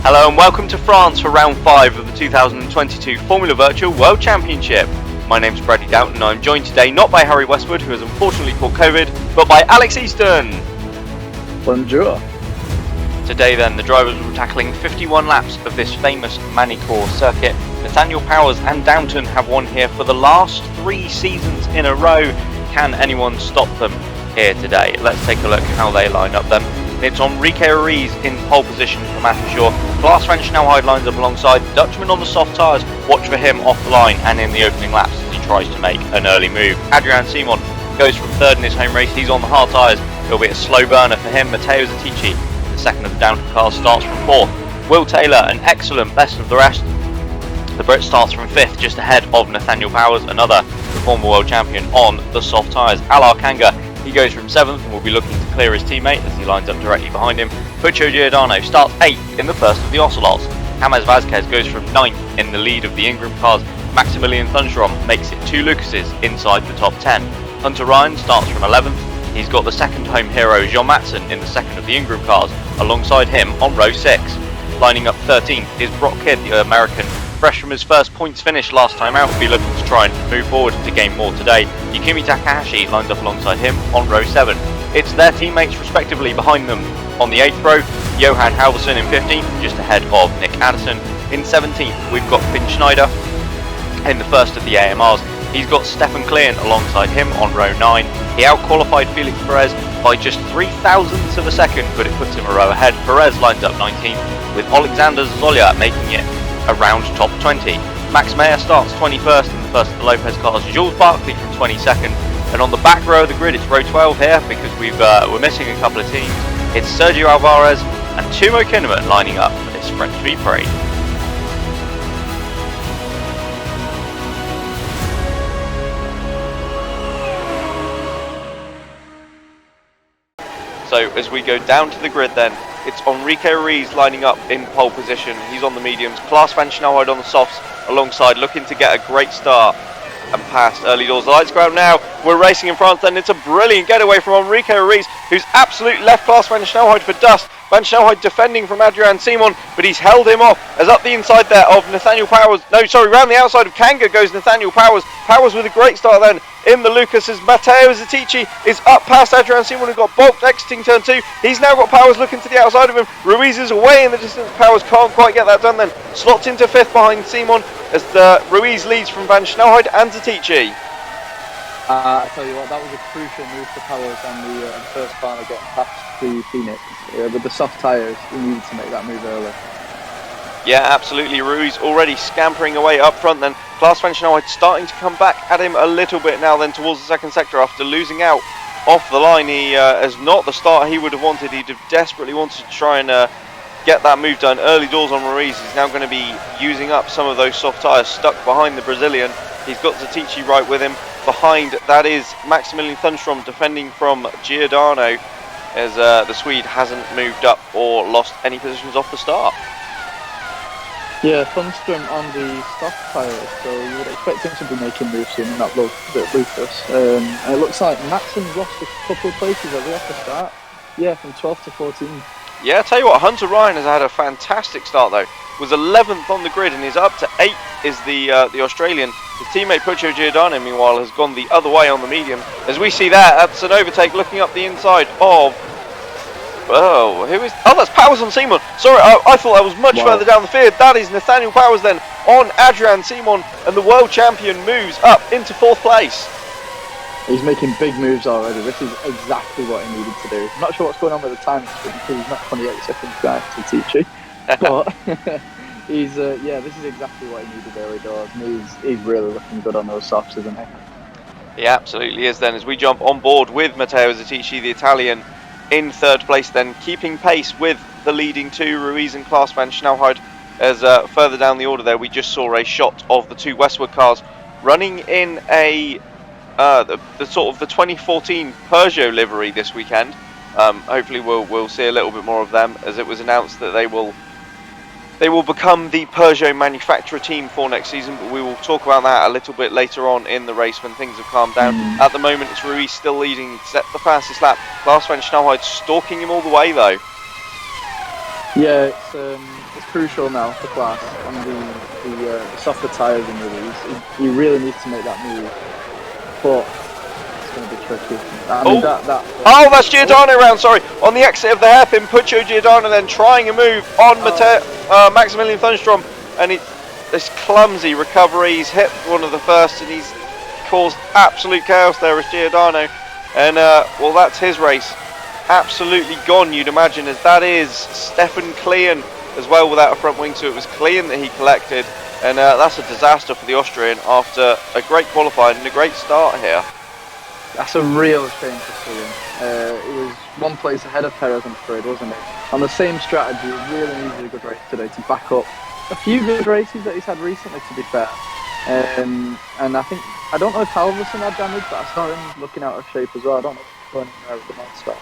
Hello and welcome to France for round 5 of the 2022 Formula Virtual World Championship. My name's Bradley Doughton and I'm joined today not by Harry Westwood, who has unfortunately caught COVID, but by Alex Easton. Bonjour. Today then, the drivers will be tackling 51 laps of this famous Manicourt circuit. Nathaniel Powers and Downton have won here for the last 3 seasons in a row. Can anyone stop them here today? Let's take a look how they line up then. It's Enrique Ruiz in pole position for Matthew. Klaas van Snelheid lines up alongside. Dutchman on the soft tyres. Watch for him off the line and in the opening laps as he tries to make an early move. Adrian Simon goes from 3rd in his home race. He's on the hard tyres. It'll be a slow burner for him. Matteo Zatici, the second of the Downton cars, starts from 4th. Will Taylor, an excellent best of the rest. The Brit starts from 5th, just ahead of Nathaniel Powers, another former world champion on the soft tyres. Alar Kanga, he goes from 7th and will be looking to clear his teammate as he lines up directly behind him. Puccio Giordano starts 8th in the first of the Ocelots. James Vazquez goes from 9th in the lead of the Ingram cars. Maximilian Thunstrom makes it 2 Lucases inside the top 10. Hunter Ryan starts from 11th. He's got the second home hero Jean Matson in the second of the Ingram cars alongside him on row 6. Lining up 13th is Brock Kidd, the American, fresh from his first points finish last time out, will be looking to try and move forward to gain more today. Yukimi Takahashi lines up alongside him on row 7. It's their teammates respectively behind them. On the 8th row, Johan Halverson in 15th, just ahead of Nick Addison. In 17th, we've got Finn Schneider in the first of the AMRs. He's got Stefan Klein alongside him on row 9. He out-qualified Felix Perez by just 3,000ths of a second, but it puts him a row ahead. Perez lines up 19th, with Alexander Zolia making it around top 20. Max Meyer starts 21st in the first of the Lopez cars. Jules Barkley from 22nd. And on the back row of the grid, it's row 12 here because we're missing a couple of teams. It's Sergio Alvarez and Timo Kinnaman lining up for this French V-Prix. So as we go down to the grid then, it's Enrique Ruiz lining up in pole position. He's on the mediums. Klaas van Snelheid on the softs alongside, looking to get a great start and pass early doors. The lights go out now. We're racing in France then. It's a brilliant getaway from Enrique Ruiz, who's absolutely left Klaas van Snelheid for dust. Van Snelheid defending from Adrian Simon, but he's held him off as up the inside there of Nathaniel Powers. No, sorry, round the outside of Kanga goes Nathaniel Powers. Powers with a great start then in the Lucas as Matteo Zatici is up past Adrian Simon, who got bulked exiting turn 2. He's now got Powers looking to the outside of him. Ruiz is away in the distance. Powers can't quite get that done then. Slots into 5th behind Simon as Ruiz leads from Van Snelheid and Zatici. I tell you what, that was a crucial move for Powers on the first corner, getting past the Phoenix. With the soft tyres, he needed to make that move early. Yeah, absolutely. Ruiz already scampering away up front then. Klaas van Snelheid starting to come back at him a little bit now then towards the second sector after losing out off the line. He is not the start he would have wanted. He'd have desperately wanted to try and get that move done early doors on Ruiz. He's now going to be using up some of those soft tyres stuck behind the Brazilian. He's got Zatici right with him. Behind that is Maximilian Thunstrom defending from Giordano as the Swede hasn't moved up or lost any positions off the start. Yeah, Thunstrom on the soft tyres, so you would expect him to be making moves soon in that Lucas. And it looks like Maxim's lost a couple of places already off the start. Yeah, from 12th to 14th. Yeah, I tell you what, Hunter Ryan has had a fantastic start though. Was 11th on the grid and is up to 8th is the Australian. His teammate Puccio Giordano, meanwhile, has gone the other way on the medium. As we see that's an overtake looking up the inside of... Oh, who is... Oh, that's Powers on Simon. Sorry, I thought that was much further down the field. That is Nathaniel Powers then on Adrian Simon, and the world champion moves up into 4th place. He's making big moves already. This is exactly what he needed to do. I'm not sure what's going on with the time because he's not 28 seconds back to Ticci. But he's this is exactly what he needed early doors. And he's really looking good on those softs, isn't he? He absolutely is then as we jump on board with Matteo Zatici, the Italian, in 3rd place then, keeping pace with the leading 2, Ruiz and Klaas van Snelheid. As further down the order there, we just saw a shot of the 2 Westwood cars running in a the sort of the 2014 Peugeot livery this weekend. Hopefully we'll see a little bit more of them, as it was announced that they will become the Peugeot manufacturer team for next season, but we will talk about that a little bit later on in the race when things have calmed down. At the moment it's Ruiz still leading, set the fastest lap. Klaas van Snelheid stalking him all the way though. Yeah, it's crucial now for class on the softer tyres in the release. He really needs to make that move, but it's going to be tricky. I mean, Oh, that oh, that's oh, Giordano round. Sorry, on the exit of the hairpin, Puccio Giordano then trying a move on Maximilian Thunstrom, and this clumsy recovery. He's hit one of the first, and he's caused absolute chaos there as Giordano, and well, that's his race. Absolutely gone, you'd imagine, as that is Stefan Klein as well without a front wing, so it was Klein that he collected, and that's a disaster for the Austrian after a great qualifying and a great start here. that's a real shame for Sullivan. It was one place ahead of Perez, I'm afraid, wasn't it? On the same strategy, he really needed a good race today to back up a few good races that he's had recently, to be fair. And I don't know if Halverson had damage, but I saw him looking out of shape as well. I don't know what's going on there with the non-stop.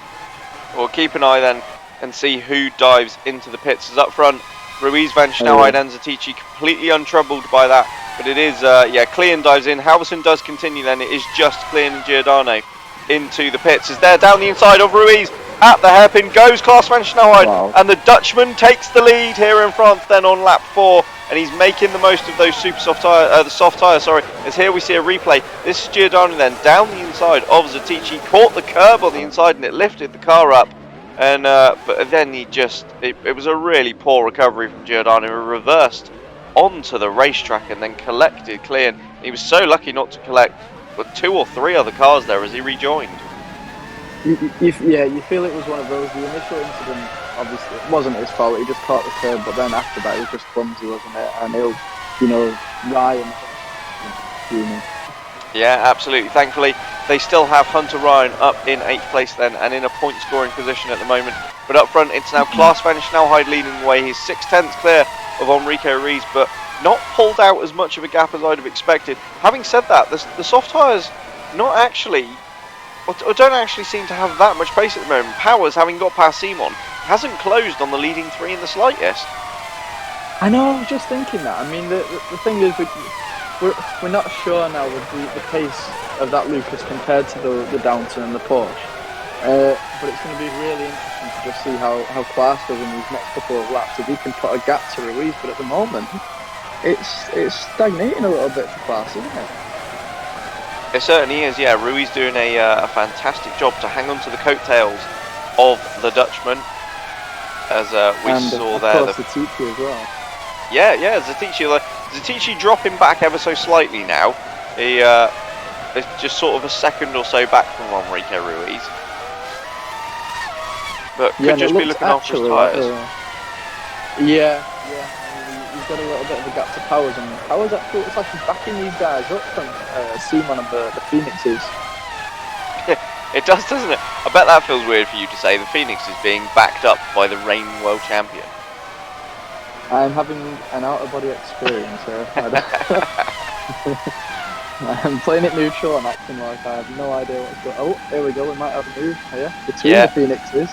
We'll keep an eye then and see who dives into the pits. As up front, Ruiz, Van Schnellheid and Zatici completely untroubled by that. But it is, Klein dives in. Halverson does continue then. It is just Klein and Giordano into the pits. As they're down the inside of Ruiz. At the hairpin goes Klaas Van Schnellheid. Wow. And the Dutchman takes the lead here in France then on lap 4. And he's making the most of those super soft tyre, the soft tyre, sorry. As here we see a replay. This is Giordano then down the inside of Zatici, caught the curb on the inside and it lifted the car up. And but then he just, it was a really poor recovery from Giordano. He reversed onto the racetrack and then collected Klein. He was so lucky not to collect but 2 or 3 other cars there as he rejoined. You feel it was one of those. The initial incident, obviously, it wasn't his fault. He just caught the curb, but then after that, it was just clumsy, wasn't it? And Ryan, human. Yeah, absolutely. Thankfully, they still have Hunter Ryan up in 8th place then, and in a point-scoring position at the moment. But up front, it's now Klaas Van Schnellheid leading the way. He's 6/10 clear of Enrico Ruiz, but not pulled out as much of a gap as I'd have expected. Having said that, the soft tyres not actually, or don't actually seem to have that much pace at the moment. Powers, having got past Simon, hasn't closed on the leading 3 in the slightest. I know, I was just thinking that. I mean, the thing is, we're not sure now with the pace of that Lucas compared to the Downton and the Porsche. But it's going to be really interesting to just see how Klaas does in these next couple of laps. If he can put a gap to Ruiz, but at the moment, it's stagnating a little bit for Klaas, isn't it? It certainly is, yeah. Ruiz doing a fantastic job to hang on to the coattails of the Dutchman, as we saw there. And of course, Zatici as well. Yeah, Zatici dropping back ever so slightly now. He is just sort of a second or so back from Enrico Ruiz. But could just be looking after his tyres. Yeah. He's got a little bit of a gap to Powers, and Powers actually looks like he's backing these guys up from Simon and the Phoenixes. It does, doesn't it? I bet that feels weird for you to say. The Phoenix is being backed up by the reigning world champion. I'm having an out-of-body experience here. I'm playing it neutral and acting like I have no idea what's going on. Oh, here we go, we might have a move here between the Phoenixes.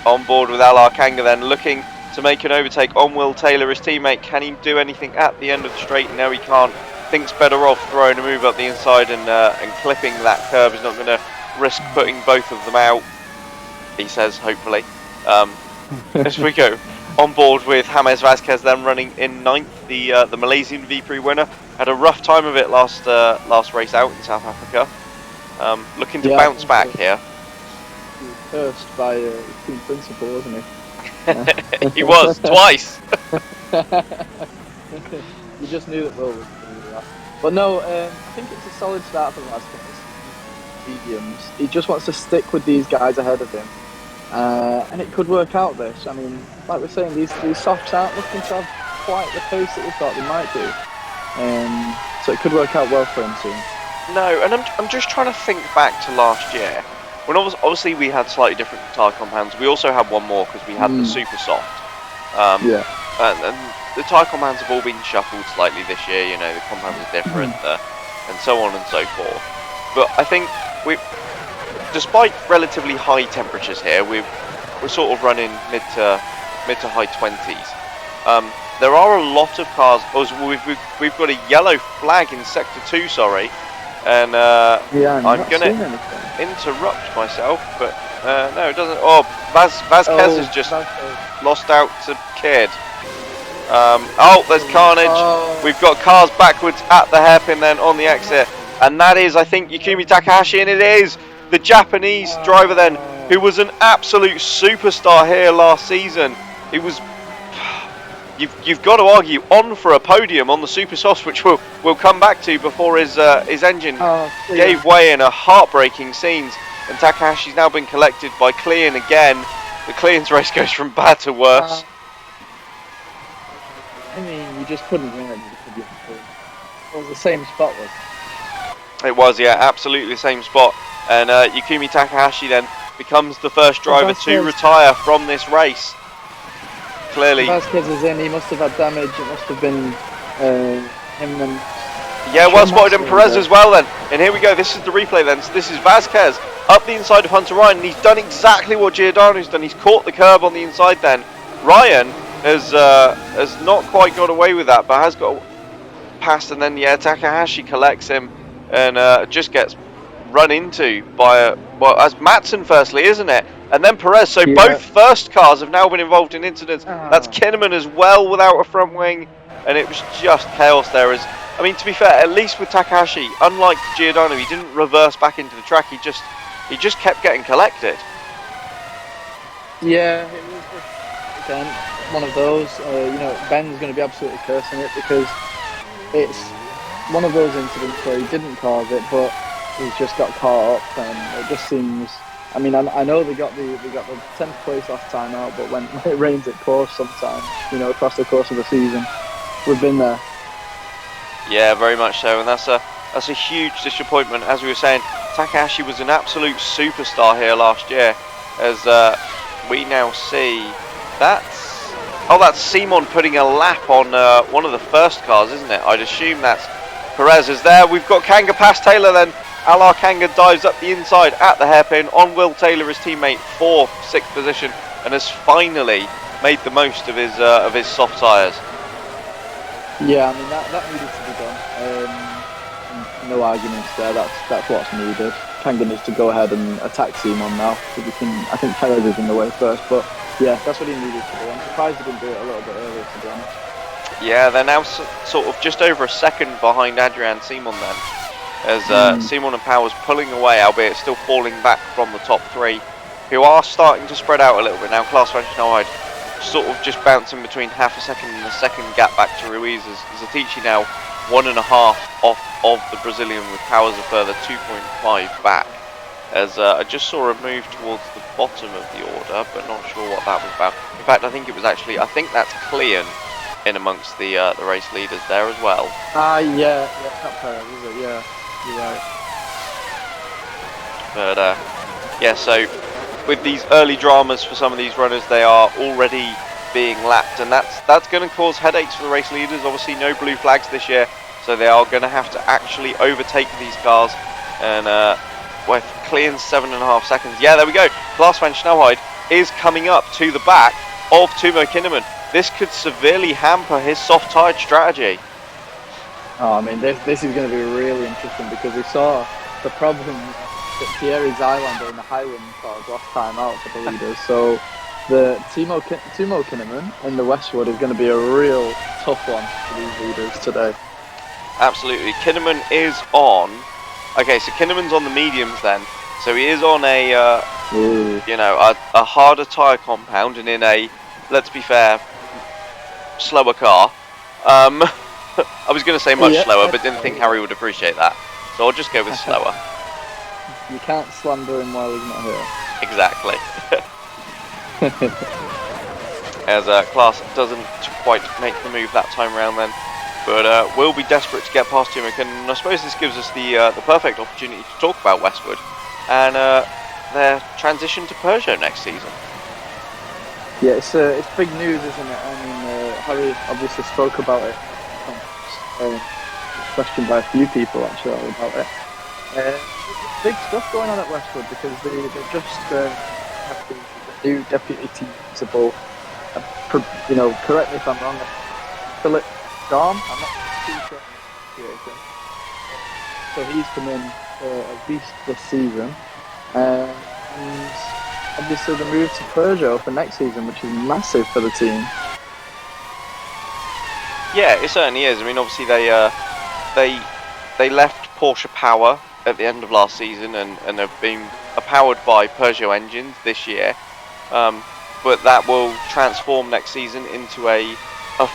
On board with Al Arkanga then, looking to make an overtake on Will Taylor, his teammate. Can he do anything at the end of the straight? No, he can't. Thinks better off throwing a move up the inside and clipping that curb. He's not going to risk putting both of them out, he says, hopefully. As we go on board with James Vasquez then running in 9th, the Malaysian V-Prix winner. Had a rough time of it last race out in South Africa. Looking to bounce back here. He was cursed by team principal, wasn't he? He was, twice! You just knew that Will was going to do that. But no, I think it's a solid start for Vasquez. Mediums. He just wants to stick with these guys ahead of him. And it could work out this. I mean, like we're saying, these softs aren't looking to have quite the pace that we thought they might do. So it could work out well for him soon. No, and I'm just trying to think back to last year. When obviously we had slightly different tyre compounds. We also had one more because we had the super soft. And the tyre compounds have all been shuffled slightly this year. You know, the compounds are different, and so on and so forth. But I think despite relatively high temperatures here, we're sort of running mid to high 20s. There are a lot of cars. We've got a yellow flag in sector 2, sorry, and I'm going to interrupt myself, but No, it doesn't. Oh, Vasquez has just Vasquez. lost out to Kid. Oh, there's carnage. Oh. We've got cars backwards at the hairpin then on the exit. And that is, I think, Yukimi Takahashi, and it is the Japanese driver then, who was an absolute superstar here last season. He was, you've got to argue, on for a podium on the Super Softs, which we'll come back to before his engine gave way in a heartbreaking scenes. And Takahashi's now been collected by Clean again. The Clean's race goes from bad to worse. I mean, you just couldn't win it. It was the same spot, was it? It was, yeah, absolutely the same spot. And Yukimi Takahashi then becomes the first driver to retire from this race. Clearly. Vasquez is in, he must have had damage, it must have been him and... Yeah, well spotted in Perez as well then. And here we go, this is the replay then. So this is Vasquez up the inside of Hunter Ryan, and he's done exactly what Giordano's done. He's caught the curb on the inside then. Ryan has not quite got away with that, but has got past, and then yeah, Takahashi collects him and just gets run into by well, as Matson firstly, isn't it? And then Perez. So both first cars have now been involved in incidents. That's Kinnaman as well without a front wing, and it was just chaos there. As I mean, to be fair, at least with Takahashi, unlike Giordano, he didn't reverse back into the track. He just kept getting collected. Yeah, it was again one of those. You know, Ben's going to be absolutely cursing it because it's one of those incidents where he didn't cause it, but he's just got caught up, and it just seems. I mean, I know they got the 10th place last time out, but when it rains, it pours sometimes. You know, across the course of the season, we've been there. Yeah, very much so, and that's a huge disappointment. As we were saying, Takahashi was an absolute superstar here last year, as we now see that's Simon putting a lap on one of the first cars, isn't it? I'd assume that's Perez is there. We've got Kanga past Taylor then. Alar Kanga dives up the inside at the hairpin on Will Taylor, his teammate, for 6th position, and has finally made the most of his soft tyres. Yeah, I mean that needed to be done. No arguments there. That's what's needed. Kanga needs to go ahead and attack Simon now. I think Perez is in the way first, but yeah, that's what he needed to do. I'm surprised he didn't do it a little bit earlier, to be honest. Yeah, they're now sort of just over a second behind Adrian Simon then, as Simon and Powers pulling away, albeit still falling back from the top 3, who are starting to spread out a little bit now. Klaas van Snelheid sort of just bouncing between half a second and a second gap back to Ruiz, as Zatici now 1.5 off of the Brazilian, with Powers a further 2.5 back. As I just saw a move towards the bottom of the order, but not sure what that was about. In fact, I think that's Clean in amongst the race leaders there as well. Yeah, it's not Perez, is it? Yeah, you're right. But yeah, so with these early dramas for some of these runners, they are already being lapped, and that's going to cause headaches for the race leaders. Obviously, no blue flags this year, so they are going to have to actually overtake these cars. And with Clean's 7.5 seconds, yeah, there we go. Klaas van Snelheid is coming up to the back of Timo Kinnaman. This could severely hamper his soft tyre strategy. Oh, I mean, this is going to be really interesting, because we saw the problems that Thierry Zylander in the Highland caused last time out for the leaders. So the Timo Kinnaman in the Westwood is going to be a real tough one for these leaders today. Absolutely. Kinnaman is on. Okay, so Kinnaman's on the mediums then. So he is on a a harder tyre compound, and in a, let's be fair, slower car. I was going to say much slower, but didn't think Harry would appreciate that. So I'll just go with slower. You can't slander him while he's not here. Exactly. As Klaas doesn't quite make the move that time round then, but will be desperate to get past him. And I suppose this gives us the perfect opportunity to talk about Westwood and their transition to Peugeot next season. Yeah, it's big news, isn't it? I mean, Harry obviously spoke about it. Questioned by a few people actually about it. Big stuff going on at Westwood, because they just have the new deputy team principal. Correct me if I'm wrong. Philip Dahm. I'm not too sure. So he's come in at least this season, and obviously the move to Peugeot for next season, which is massive for the team. Yeah, it certainly is. I mean, obviously they left Porsche Power at the end of last season and have been powered by Peugeot engines this year. But that will transform next season into a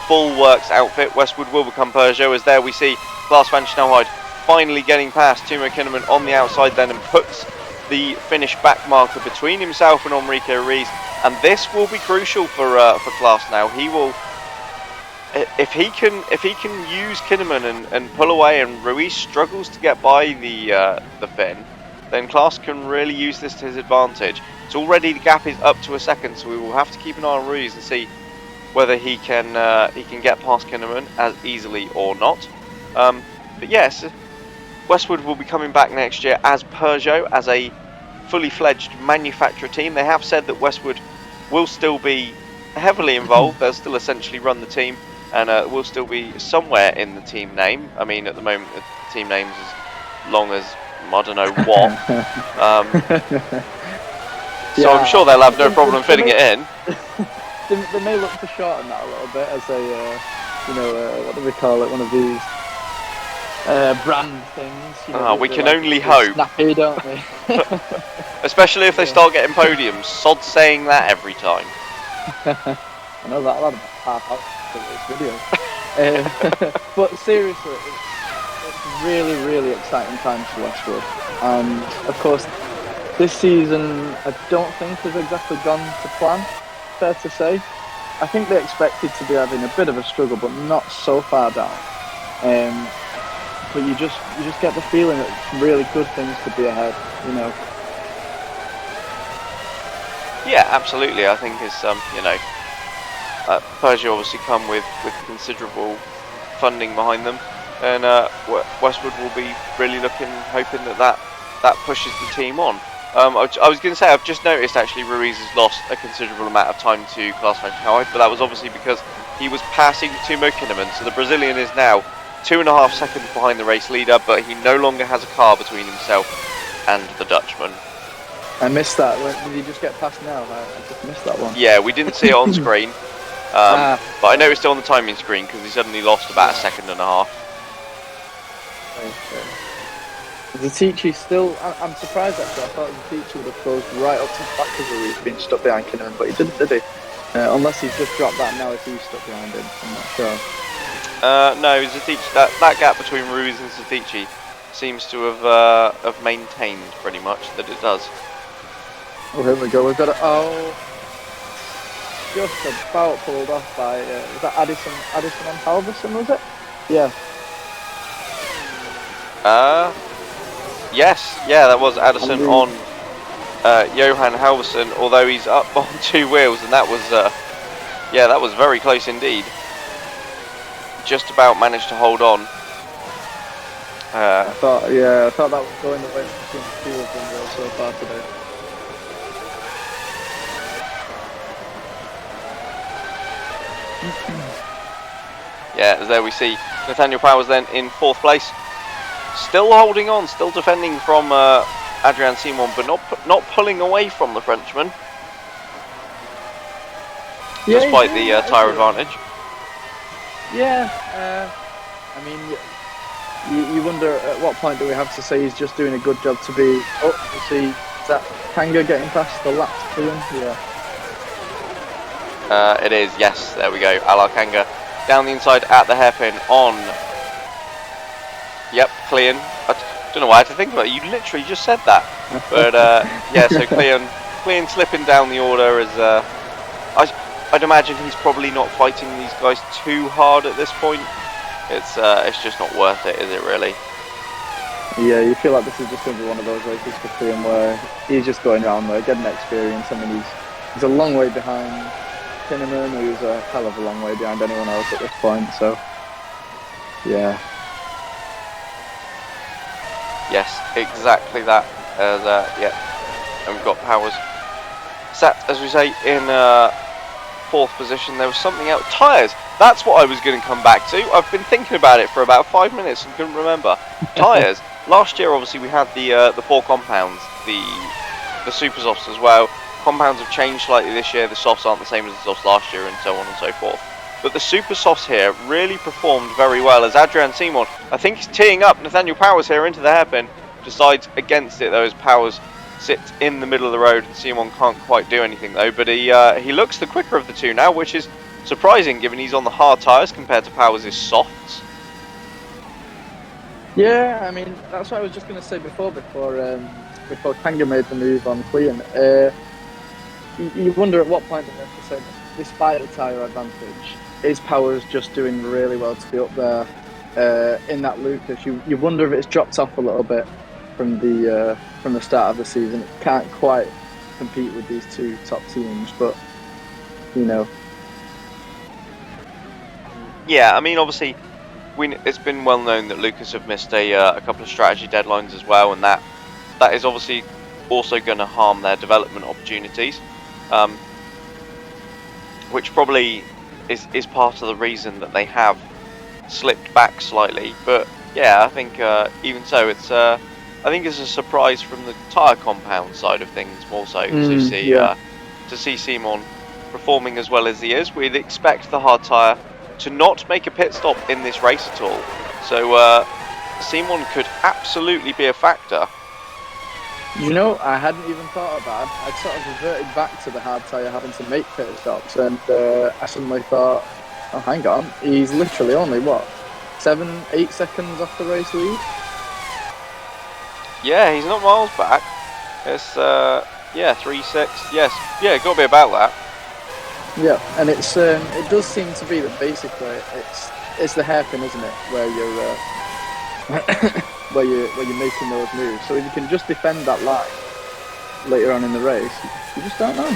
full works outfit. Westwood will become Peugeot, as there we see Klaas van Snelheid finally getting past Timo Kinnaman on the outside then, and puts the Finnish back marker between himself and Enrique Ruiz. And this will be crucial for Klaas now. He will, if he can use Kinnaman and pull away, and Ruiz struggles to get by the Finn, then Klaas can really use this to his advantage. It's already, the gap is up to a second, so we will have to keep an eye on Ruiz and see whether he can get past Kinnaman as easily or not. But yes, Westwood will be coming back next year as Peugeot, as a fully fledged manufacturer team. They have said that Westwood will still be heavily involved. They'll still essentially run the team, and will still be somewhere in the team name. I mean, at the moment the team name's as long as I don't know what. So yeah, I'm sure they'll have no problem fitting it in. They may look to shorten that a little bit as a, what do we call it? One of these brand things. We can only hope. Snappy, don't we? Especially if they start getting podiums. Sod saying that every time. I know that'll have half out for this video. But seriously, it's really, really exciting times for Westwood. And of course, this season I don't think has exactly gone to plan. Fair to say. I think they expected to be having a bit of a struggle, but not so far down. But you just get the feeling that really good things could be ahead. Yeah, absolutely. I think it's Peugeot obviously come with considerable funding behind them, and Westwood will be really hoping that pushes the team on. I was going to say, I've just noticed actually Ruiz has lost a considerable amount of time to Klaas van Snelheid, but that was obviously because he was passing Timo Kinnaman. So the Brazilian is now 2.5 seconds behind the race leader, but he no longer has a car between himself and the Dutchman. I missed that. Did he just get past now? I just missed that one. Yeah, we didn't see it on screen, but I noticed it on the timing screen because he suddenly lost about 1.5 seconds. Okay. Zetici still, I'm surprised actually. I thought Zetici would have closed right up to the back of Ruiz, being stuck behind Kinnaman, but he didn't, did he? Unless he's just dropped that now if he's stuck behind him, I'm not sure. No, Zetici, that gap between Ruiz and Zetici seems to have maintained pretty much that it does. Oh, here we go. We've got just about pulled off by was that Addison and Halverson, was it? Yeah. Yes, yeah, that was Addison on Johan Halverson, although he's up on 2 wheels, and that was very close indeed. Just about managed to hold on. I thought that was going the way between the two of them so far today. Yeah, there we see Nathaniel Powers then in 4th place. Still holding on, still defending from Adrian Simon, but not pulling away from the Frenchman. Yeah, despite the tyre advantage. Yeah, I mean, you wonder at what point do we have to say he's just doing a good job to be. Oh, you see, is that Kanga getting past the lap to him? Yeah. It is, yes, there we go. Ala Kanga down the inside at the hairpin on. Yep, Clean. I don't know why I had to think about it. You literally just said that. But yeah, so Clean slipping down the order as I'd imagine he's probably not fighting these guys too hard at this point. It's just not worth it, is it really? Yeah, you feel like this is just going to be one of those races for Clean where he's just going around there, getting experience. I mean, he's a long way behind Kinnaman, who's a hell of a long way behind anyone else at this point. So, yeah. Yes, exactly that. Yeah, and we've got Powers sat, as we say, in 4th position. There was something else. Tyres. That's what I was going to come back to. I've been thinking about it for about 5 minutes and couldn't remember. Tyres. Last year, obviously, we had the 4 compounds, the Supersofts as well. compounds have changed slightly this year. The softs aren't the same as the softs last year, and so on and so forth. But the super softs here really performed very well, as Adrian Simon, I think he's teeing up Nathaniel Powers here into the hairpin, decides against it though, as Powers sits in the middle of the road. Simon can't quite do anything though, but he looks the quicker of the two now, which is surprising given he's on the hard tyres compared to Powers' softs. Yeah, I mean, that's what I was just going to say before Kanga made the move on Queen. You wonder at what point in the season, despite the tyre advantage, is Powers just doing really well to be up there in that Lucas? You wonder if it's dropped off a little bit from the start of the season. It can't quite compete with these two top teams, but you know. Yeah, I mean, obviously, it's been well known that Lucas have missed a couple of strategy deadlines as well, and that is obviously also going to harm their development opportunities, which probably is part of the reason that they have slipped back slightly. But yeah, I think even so, I think it's a surprise from the tyre compound side of things more so to see Simon performing as well as he is. We'd expect the hard tyre to not make a pit stop in this race at all, so Simon could absolutely be a factor. You know, I hadn't even thought about it. I'd sort of reverted back to the hard tyre having to make pit stops, and I suddenly thought, oh, hang on, he's literally only, 7-8 seconds off the race lead? Yeah, he's not miles back. It's, 3-6, yes. Yeah, got to be about that. Yeah, and it does seem to be that basically it's the hairpin, isn't it, where you're where you're making those moves. So if you can just defend that line later on in the race, you just don't know.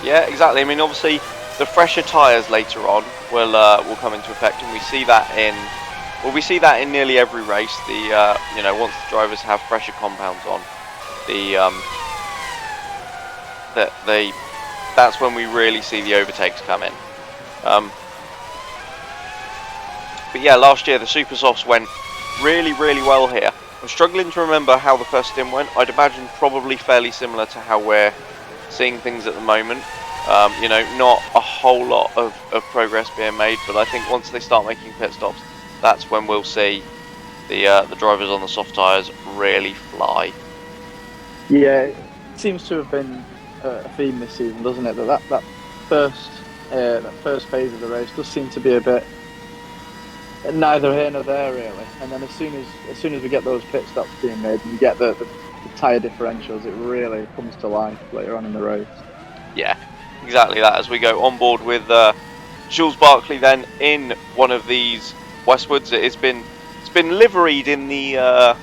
Yeah, exactly. I mean, obviously the fresher tyres later on will come into effect, and we see that in nearly every race. Once the drivers have fresher compounds on, that's when we really see the overtakes come in. But yeah, last year the super softs went really, really well here. I'm struggling to remember how the first stint went. I'd imagine probably fairly similar to how we're seeing things at the moment. Not a whole lot of progress being made, but I think once they start making pit stops, that's when we'll see the drivers on the soft tyres really fly. Yeah, it seems to have been a theme this season, doesn't it? That first phase of the race does seem to be a bit neither here nor there, really. And then as soon as we get those pit stops being made and you get the tyre differentials, it really comes to life later on in the race. Yeah, exactly that. As we go on board with Jules Barclay then in one of these Westwoods, it's been liveried in the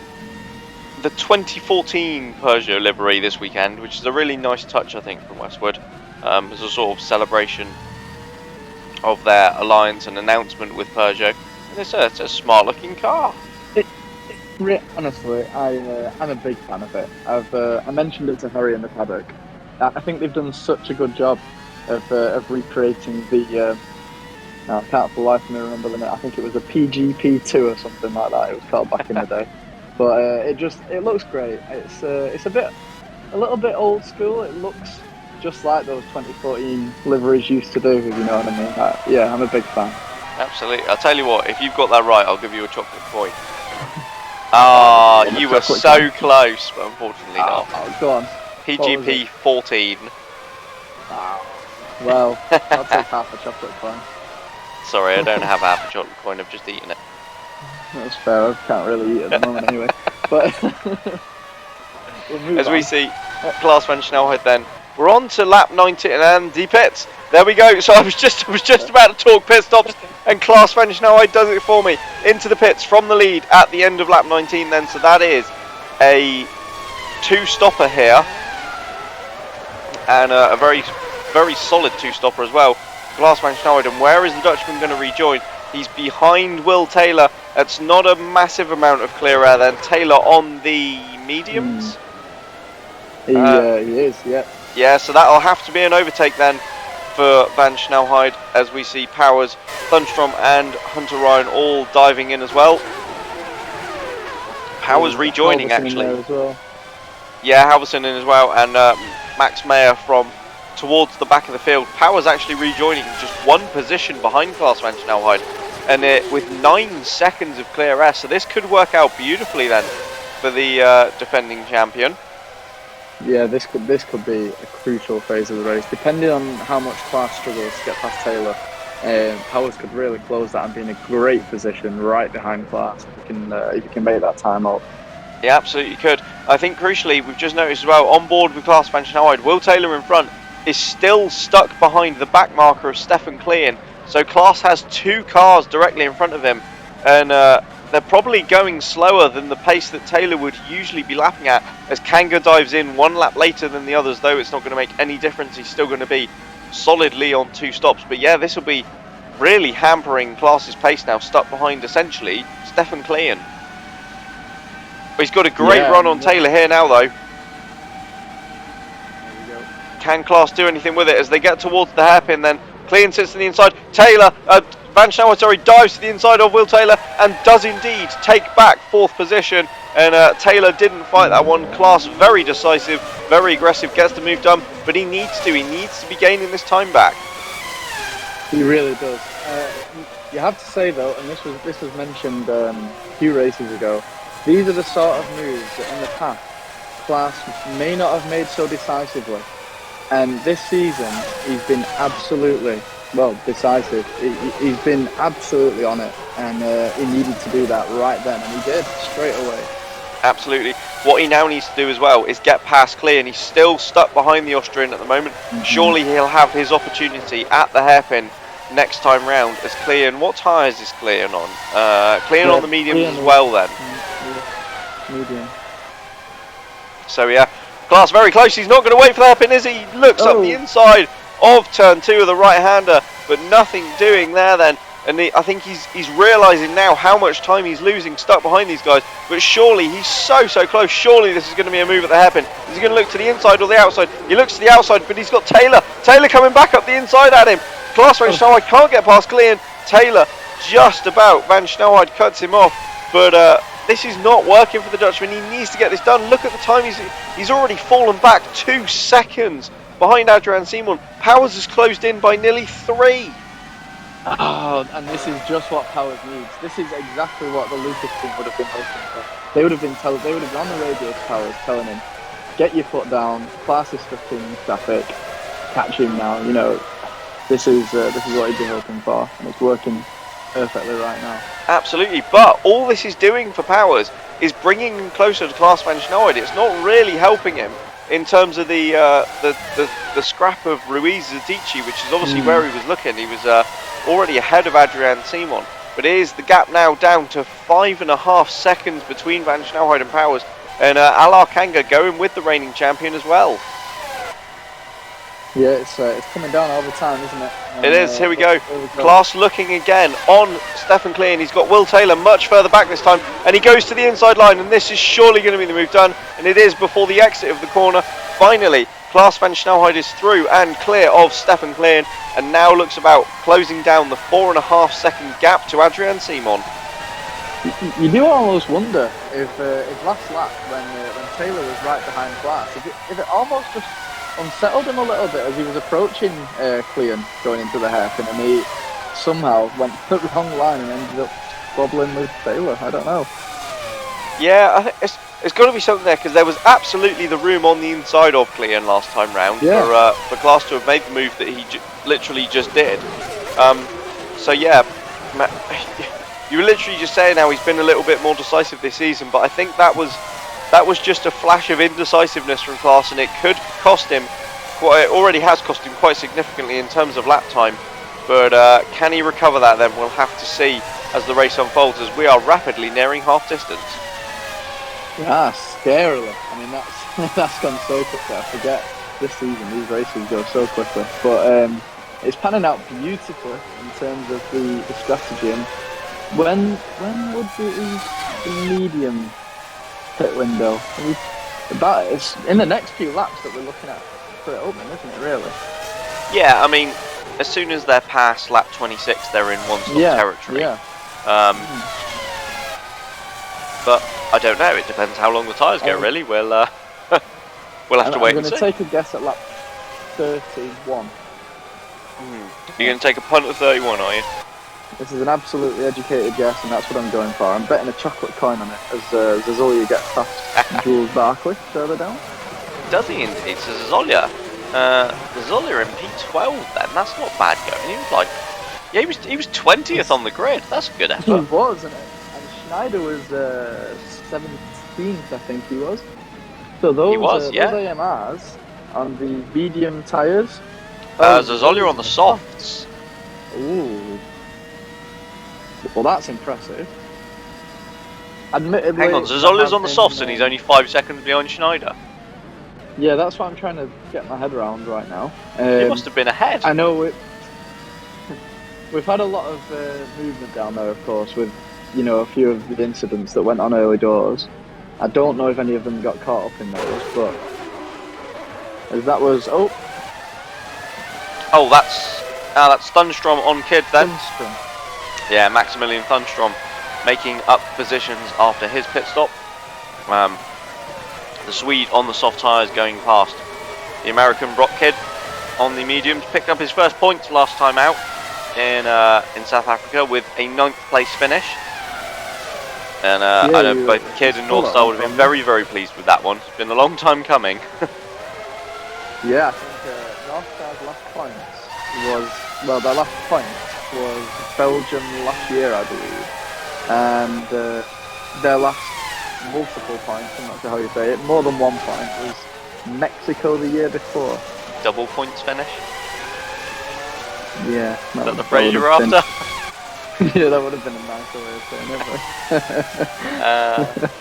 2014 Peugeot livery this weekend, which is a really nice touch, I think, from Westwood, as a sort of celebration of their alliance and announcement with Peugeot. And it's a smart-looking car. Honestly, I'm a big fan of it. I mentioned it to Harry in the paddock. I think they've done such a good job of recreating the. I can't for the life of me remember the name. I think it was a PGP2 or something like that. It was called back in the day. But it looks great. It's a little bit old school. It looks just like those 2014 liveries used to do, if you know what I mean. Yeah, I'm a big fan. Absolutely. I'll tell you what, if you've got that right, I'll give you a chocolate coin. You were so close, but unfortunately not. Oh, go on. PGP 14. Well, I'll take half a chocolate coin. Sorry, I don't have half a chocolate coin, I've just eaten it. That's fair, I can't really eat at the moment anyway. But as we see Klaas van Snelheid then, we're on to lap 19 and the pits. There we go. So I was just about to talk pit stops, and Klaas van Snelheid does it for me into the pits from the lead at the end of lap 19 then. So that is a two-stopper here, and a very, very solid two-stopper as well. Klaas van Snelheid, and where is the Dutchman going to rejoin? He's behind Will Taylor. That's not a massive amount of clear air then. Taylor on the mediums. He is, yeah. Yeah, so that'll have to be an overtake then for Van Snelheid, as we see Powers, Thunstrom and Hunter Ryan all diving in as well. Powers rejoining actually. As well. Yeah, Halverson in as well, and Max Meyer from towards the back of the field. Powers actually rejoining just one position behind Klaas van Snelheid, and with 9 seconds of clear S. So this could work out beautifully then for the defending champion. Yeah, this could be a crucial phase of the race, depending on how much Klaas struggles to get past Taylor. Powers could really close that and be in a great position right behind Klaas if he can make that time up. He absolutely could. I think crucially, we've just noticed as well, on board with Klaas van Snelheid, Will Taylor in front is still stuck behind the back marker of Stefan Klein. So Klaas has 2 cars directly in front of him, and they're probably going slower than the pace that Taylor would usually be lapping at, as Kanga dives in 1 lap later than the others, though it's not going to make any difference. He's still going to be solidly on 2 stops. But yeah, this will be really hampering Klaas's pace now, stuck behind essentially Stefan Klein. He's got a great run on Taylor here now, though. Can Klaas do anything with it as they get towards the hairpin? Then Klein sits to the inside. Taylor, Van Snelheid, sorry, dives to the inside of Will Taylor and does indeed take back 4th position. And Taylor didn't fight that one. Klaas very decisive, very aggressive, gets the move done, but he needs to be gaining this time back. He really does. You have to say though, and this was mentioned a few races ago, these are the sort of moves that in the past Klaas may not have made so decisively. And this season, he's been absolutely, decisive. He's been absolutely on it, and he needed to do that right then, and he did, straight away. Absolutely. What he now needs to do as well is get past Klein. He's still stuck behind the Austrian at the moment. Surely he'll have his opportunity at the hairpin next time round as Klein. What tyres is Klein on? Klein on the mediums as well then. Medium. So yeah, Klaas very close. He's not going to wait for the hairpin, is he? Looks up the inside of turn 2 of the right-hander, but nothing doing there then. And I think he's realising now how much time he's losing stuck behind these guys. But surely he's so close. Surely this is going to be a move at the hairpin. Is he going to look to the inside or the outside? He looks to the outside, but he's got Taylor. Taylor coming back up the inside at him. Klaas van Snelheid can't get past Klein. Taylor just about. Van Snelheid cuts him off, but this is not working for the Dutchman. He needs to get this done. Look at the time. He's already fallen back 2 seconds behind Adrian Simon. Powers has closed in by nearly 3. Oh, and this is just what Powers needs. This is exactly what the Lucas team would have been hoping for. They would have been on the radio to Powers, telling him, "Get your foot down. Klaas is stuck in traffic. Catch him now." You know, this is what he'd be hoping for, and it's working perfectly right now. Absolutely, but all this is doing for Powers is bringing him closer to Klaas van Snelheid. It's not really helping him in terms of the scrap of Ruiz Zadici, which is obviously where he was looking. He was already ahead of Adrian Simon, but it is the gap now down to 5.5 seconds between Van Snelheid and Powers, and Alar Kanga going with the reigning champion as well. Yeah, it's coming down all the time, isn't it? It is. Here we go. Klaas looking again on Stefan Klein. He's got Will Taylor much further back this time, and he goes to the inside line, and this is surely going to be the move done, and it is before the exit of the corner. Finally, Klaas van Snelheid is through and clear of Stefan Klein, and now looks about closing down the 4.5 second gap to Adrian Simon. You do almost wonder if last lap when Taylor was right behind Klaas, if it almost just unsettled him a little bit as he was approaching Klein going into the hairpin, and he somehow went the wrong line and ended up wobbling with Taylor. I don't know. Yeah, I think it's got to be something there, because there was absolutely the room on the inside of Klein last time round for Klaas to have made the move that he literally just did. So yeah, you were literally just saying how he's been a little bit more decisive this season, but I think that was just a flash of indecisiveness from Klaas, and it could cost him. It already has cost him quite significantly in terms of lap time. But can he recover that? Then we'll have to see as the race unfolds, as we are rapidly nearing half distance. Yeah, scarily. I mean, that's gone so quickly. I forget this season these races go so quickly. But it's panning out beautifully in terms of the strategy. And when would be the medium pit window? It's in the next few laps that we're looking at for it open, isn't it, really? Yeah, I mean, as soon as they're past lap 26, they're in one-stop territory. Yeah. But I don't know, it depends how long the tyres go, really. We'll We'll have to wait I'm and going see. to take a guess at lap 31. You're going to take a punt of 31, are you? This is an absolutely educated guess, and that's what I'm going for. I'm betting a chocolate coin on it, as Zazolia gets past Jules Barkley further down. Does he indeed? So Zazolia. Zazolia in P12 then. That's not bad going. He was like, yeah, he was 20th on the grid. That's a good He effort. was, and Schneider was 17th, I think he was. So those AMRs on the medium tyres. Zazolia on the softs. Ooh. Well, that's impressive. Admittedly, Hang on, Zazolia's on the softs and he's only 5 seconds behind Schneider. Yeah, that's what I'm trying to get my head around right now. He must have been ahead. I know we've had a lot of movement down there, of course, with a few of the incidents that went on early doors. I don't know if any of them got caught up in those, but as that was that's Thunstrom on Kid then. Thunstrom. Yeah, Maximilian Thunstrom making up positions after his pit stop. The Swede on the soft tyres going past the American Brock Kidd on the mediums. Picked up his first points last time out in South Africa with a 9th place finish. And I know both Kidd and North Star would have been very, very pleased with that one. It's been a long time coming. Yeah, I think North Star's last point their last point was Belgium last year, I believe. And their last multiple points, I'm not sure how you say it, more than 1 point, was Mexico the year before. Double points finish? Yeah. Is that the phrase you're after? Yeah, that would have been a nicer way of saying it.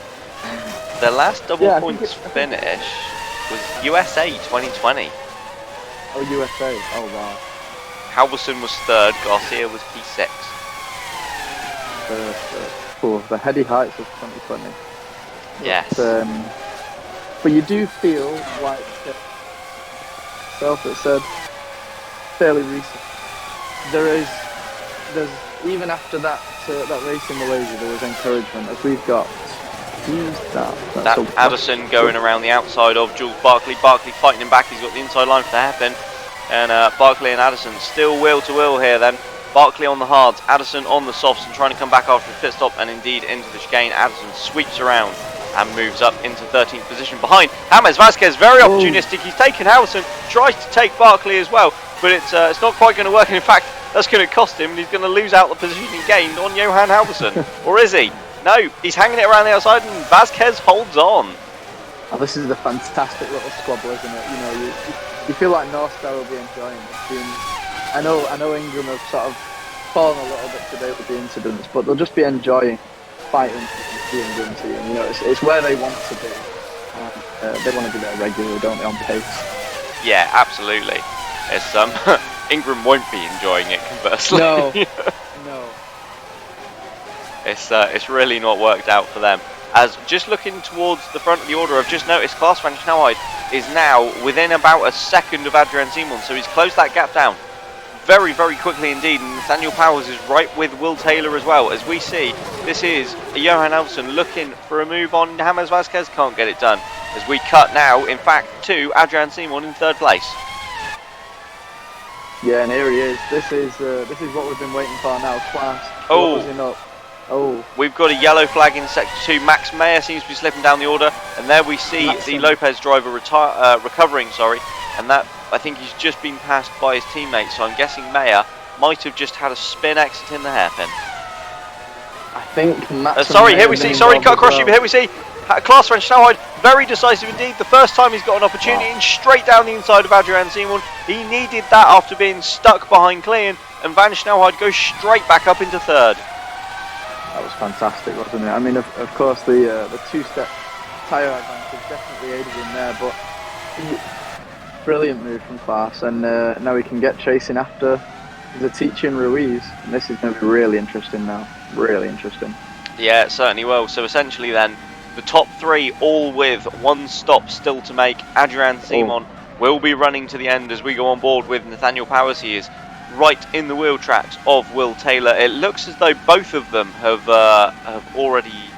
Their last double points finish was USA 2020. Oh, USA. Oh, wow. Halverson was 3rd, Garcia was P6. The heady heights of 2020. Yes. But you do feel like it said fairly recent. There's even after that race in Malaysia, there was encouragement as we've got. That Addison going around the outside of Jules Barkley. Barkley fighting him back. He's got the inside line for the hairpin. And Barkley and Addison still wheel to wheel here then. Barkley on the hards, Addison on the softs and trying to come back after a pit stop and indeed into the chicane. Addison sweeps around and moves up into 13th position behind James Vasquez. Very opportunistic. He's taken Halverson, tries to take Barkley as well, but it's not quite going to work. And in fact, that's going to cost him and he's going to lose out the position he gained on Johan Halverson. Or is he? No, he's hanging it around the outside and Vasquez holds on. Oh, this is a fantastic little squabble, isn't it? You feel like North Star will be enjoying this. I know Ingram have sort of fallen a little bit today with the incidents, but they'll just be enjoying fighting the Ingram team. It's where they want to be. They want to be there regularly, don't they, on pace? Yeah, absolutely. It's Ingram won't be enjoying it, conversely. No. It's really not worked out for them. As just looking towards the front of the order, I've just noticed Klaas van Snelheid is now within about a second of Adrian Simon, so he's closed that gap down very, very quickly indeed. And Nathaniel Powers is right with Will Taylor as well. As we see, this is Johan Halverson looking for a move on James Vasquez, can't get it done. As we cut now, in fact, to Adrian Simon in 3rd place. Yeah, and here he is. This is what we've been waiting for now. Klaas closing up. Oh, we've got a yellow flag in sector 2. Max Meyer seems to be slipping down the order, and there we see the Lopez driver recovering. And that, I think he's just been passed by his teammate. So I'm guessing Meyer might have just had a spin exit in the hairpin. I think Max. Here we see. Sorry, cut across you. Here we see Klaas van Snelheid, very decisive indeed. The first time he's got an opportunity, and straight down the inside of Adrian Simon. He needed that after being stuck behind Klein, and van Snelheid goes straight back up into 3rd. That was fantastic, wasn't it? I mean, of course, the 2-step tyre advantage definitely aided him there, but brilliant move from Klaas, and now he can get chasing after the teaching Ruiz, and this is going to be really interesting now. Really interesting. Yeah, it certainly will. So essentially then, the top 3 all with 1 stop still to make. Adrian Simon will be running to the end as we go on board with Nathaniel Powers. He is right in the wheel tracks of Will Taylor. It looks as though both of them have already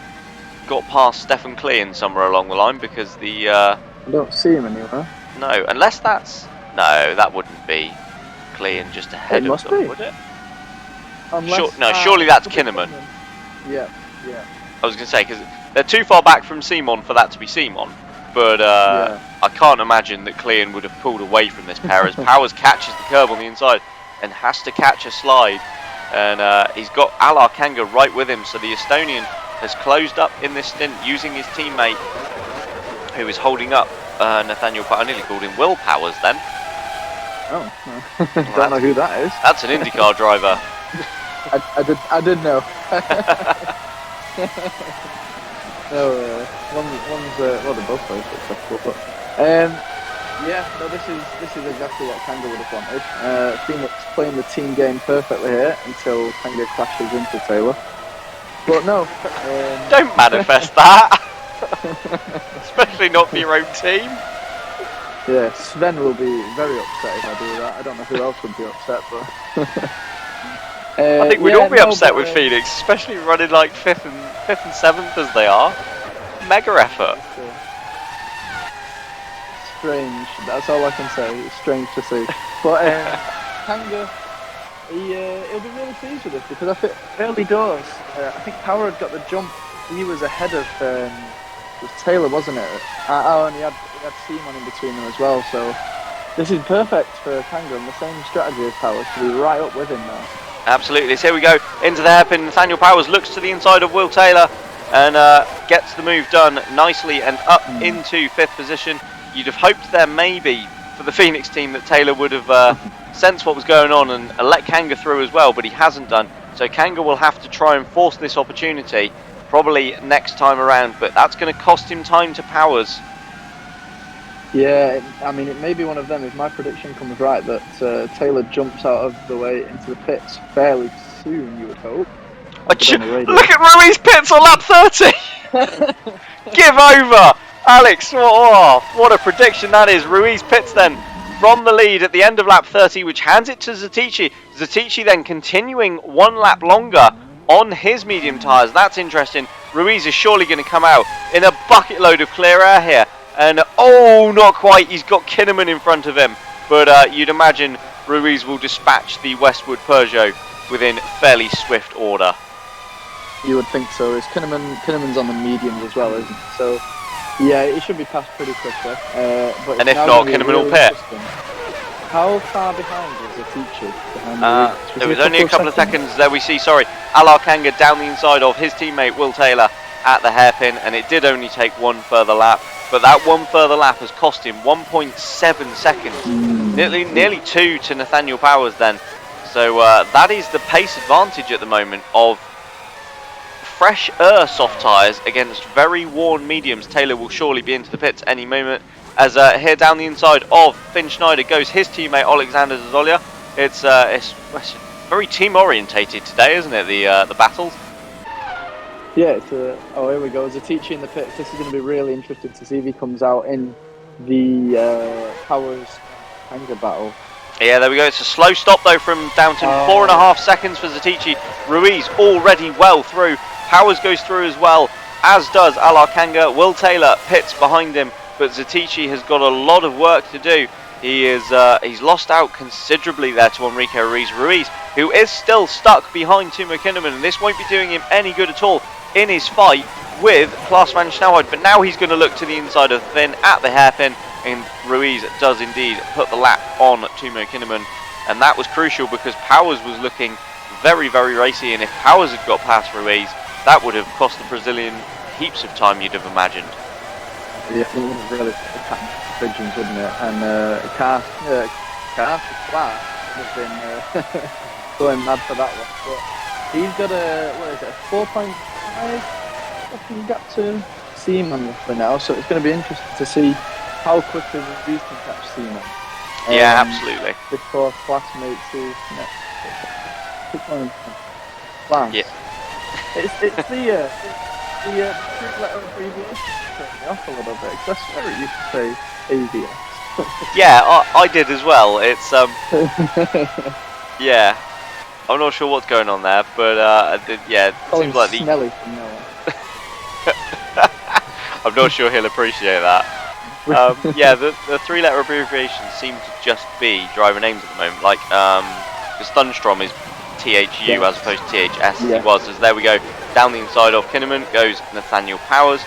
got past Stefan Klein somewhere along the line, because the I don't see him anywhere. No, unless that's... No, that wouldn't be clean just ahead It of must them, be. would it? Unless, No, surely that's could be Kinnaman. Yeah, yeah. I was going to say, because they're too far back from Simon for that to be Simon. But Yeah. I can't imagine that Clean would have pulled away from this pair as Powers catches the curb on the inside and has to catch a slide. And he's got Alar Kanga right with him, so the Estonian has closed up in this stint using his teammate who is holding up Nathaniel Powers. I nearly called him Will Powers then. Oh, don't know who that is. That's an IndyCar driver. I did know. No, one's well, they're both very successful, but yeah, no, this is exactly what Kanga would have wanted. Phoenix playing the team game perfectly here until Kanga crashes into Taylor. But no, don't manifest that, especially not for your own team. Yeah, Sven will be very upset if I do that. I don't know who else would be upset, but I think we'd all be upset with Phoenix, especially running like fifth and seventh as they are. Mega effort. Strange. That's all I can say. It's strange to see. But Kanga, he'll be really pleased with this because I think early doors, I think Power had got the jump. He was ahead of it was Taylor, wasn't it? And he had Simon in between them as well. So this is perfect for Kanga and the same strategy as Power to be right up with him now. Absolutely. So here we go into the hairpin. Nathaniel Powers looks to the inside of Will Taylor and gets the move done nicely and up into 5th position. You'd have hoped there maybe for the Phoenix team that Taylor would have sensed what was going on and let Kanga through as well, but he hasn't done. So Kanga will have to try and force this opportunity probably next time around, but that's going to cost him time to Powers. Yeah, I mean, it may be one of them if my prediction comes right that Taylor jumps out of the way into the pits fairly soon, you would hope. Look at Ruiz pits on lap 30! Give over! Alex, what a prediction that is. Ruiz pits then from the lead at the end of lap 30, which hands it to Zatici. Zatici then continuing 1 lap longer on his medium tyres. That's interesting. Ruiz is surely going to come out in a bucket load of clear air here. And oh, not quite. He's got Kinnaman in front of him. But you'd imagine Ruiz will dispatch the Westwood Peugeot within fairly swift order. You would think so. Kinnaman's on the mediums as well, isn't he? So yeah, it should be passed pretty quickly. But and if not, Kinnaman will pit. How far behind is Zatici? There was only a couple of seconds there we see, Alar Kanga down the inside of his teammate Will Taylor at the hairpin, and it did only take 1 further lap. But that 1 further lap has cost him 1.7 seconds. Nearly 2 to Nathaniel Powers then. So that is the pace advantage at the moment of fresh soft tyres against very worn mediums. Taylor will surely be into the pits any moment. As here down the inside of Finn Schneider goes his teammate Alexander Zazolia. It's very team orientated today, isn't it? The battles. Yeah, oh, here we go. Zatici in the pits. This is going to be really interesting to see if he comes out in the Powers Kanga battle. Yeah, there we go. It's a slow stop though from Downton. 4.5 seconds for Zatici. Ruiz already well through. Powers goes through as well, as does Alar Kanga. Will Taylor pits behind him, but Zatici has got a lot of work to do. He's lost out considerably there to Enrique Ruiz. Ruiz, who is still stuck behind Timo Kinnaman, and this won't be doing him any good at all in his fight with Klaas van Snelheid. But now he's going to look to the inside of Finn at the hairpin, and Ruiz does indeed put the lap on Timo Kinnaman, and that was crucial because Powers was looking very, very racy, and if Powers had got past Ruiz, that would have cost the Brazilian heaps of time, you'd have imagined. Yeah, it would have really attacked pigeons, wouldn't it? And Klaas would have been going mad for that one. But he's got a 4.5 second gap to Seaman for now, so it's going to be interesting to see how quickly these can catch Seaman. Yeah, absolutely. Before Klaas makes his next. Klaas. Yeah. It's the three-letter abbreviation turned me off a little bit, because I swear it used to say AVS. Yeah, I did as well. It's yeah, I'm not sure what's going on there, but yeah, it seems like Snelly from now on. I'm not sure he'll appreciate that. Yeah, the three-letter abbreviations seem to just be driver names at the moment. Like, because Thunstrom is THU as opposed to THS as he was. As there we go, down the inside of Kinnaman goes Nathaniel Powers.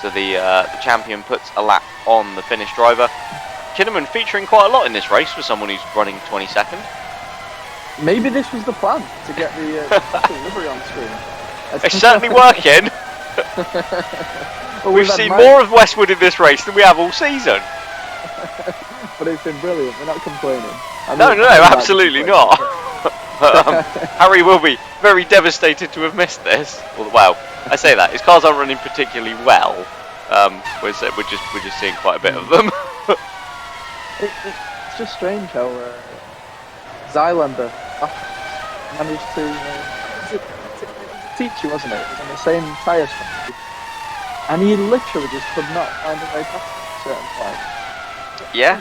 So the champion puts a lap on the Finnish driver. Kinnaman featuring quite a lot in this race for someone who's running 22nd. Maybe this was the plan, to get the livery on screen. It's certainly working. Well, We've seen more of Westwood in this race than we have all season. But it's been brilliant, we're not complaining. No, absolutely not. Harry will be very devastated to have missed this. Well, I say that his cars aren't running particularly well. We're just seeing quite a bit of them. It's just strange how Zylander managed to teach you, wasn't it? It was on the same tyre strategy, and he literally just could not find a way past at certain points. Yeah.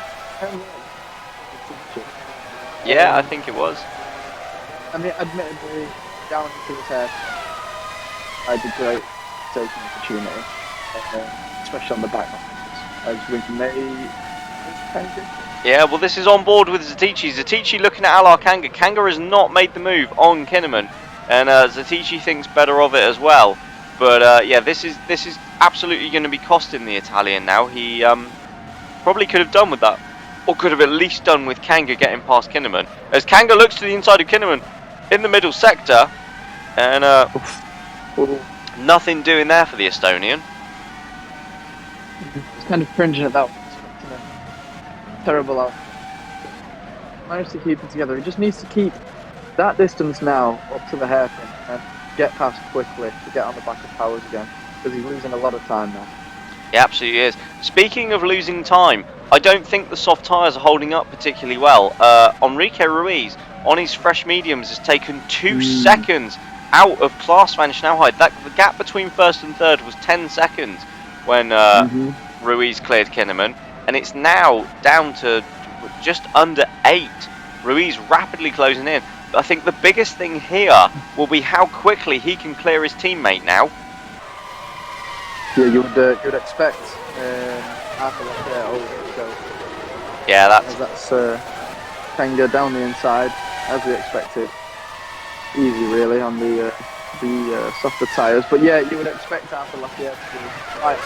Yeah, I think it was. I mean, admittedly, down to his head, I did great taking opportunity, especially on the back as we may. Yeah, well, this is on board with Zatichi. Zatichi looking at Alar Kanga. Kanga has not made the move on Kinnaman, and Zatichi thinks better of it as well. But yeah, this is absolutely going to be costing the Italian now. He probably could have done with that, or could have at least done with Kanga getting past Kinnaman. As Kanga looks to the inside of Kinnaman in the middle sector, and nothing doing there for the Estonian. It's kind of cringing at that one. Terrible out. Managed to keep it together. He just needs to keep that distance now up to the hairpin and get past quickly to get on the back of Powers again, because he's losing a lot of time now. He absolutely is. Speaking of losing time, I don't think the soft tyres are holding up particularly well. Enrique Ruiz on his fresh mediums has taken 2 seconds out of Klaas van Snelheid. The gap between first and third was 10 seconds when Ruiz cleared Kinnaman. And it's now down to just under 8. Ruiz rapidly closing in. But I think the biggest thing here will be how quickly he can clear his teammate now. Yeah, you would expect Arthur Leclerc over to go. Yeah, that's Kanga down the inside, as we expected. Easy, really, on the softer tyres. But yeah, you would expect Arthur Leclerc to be right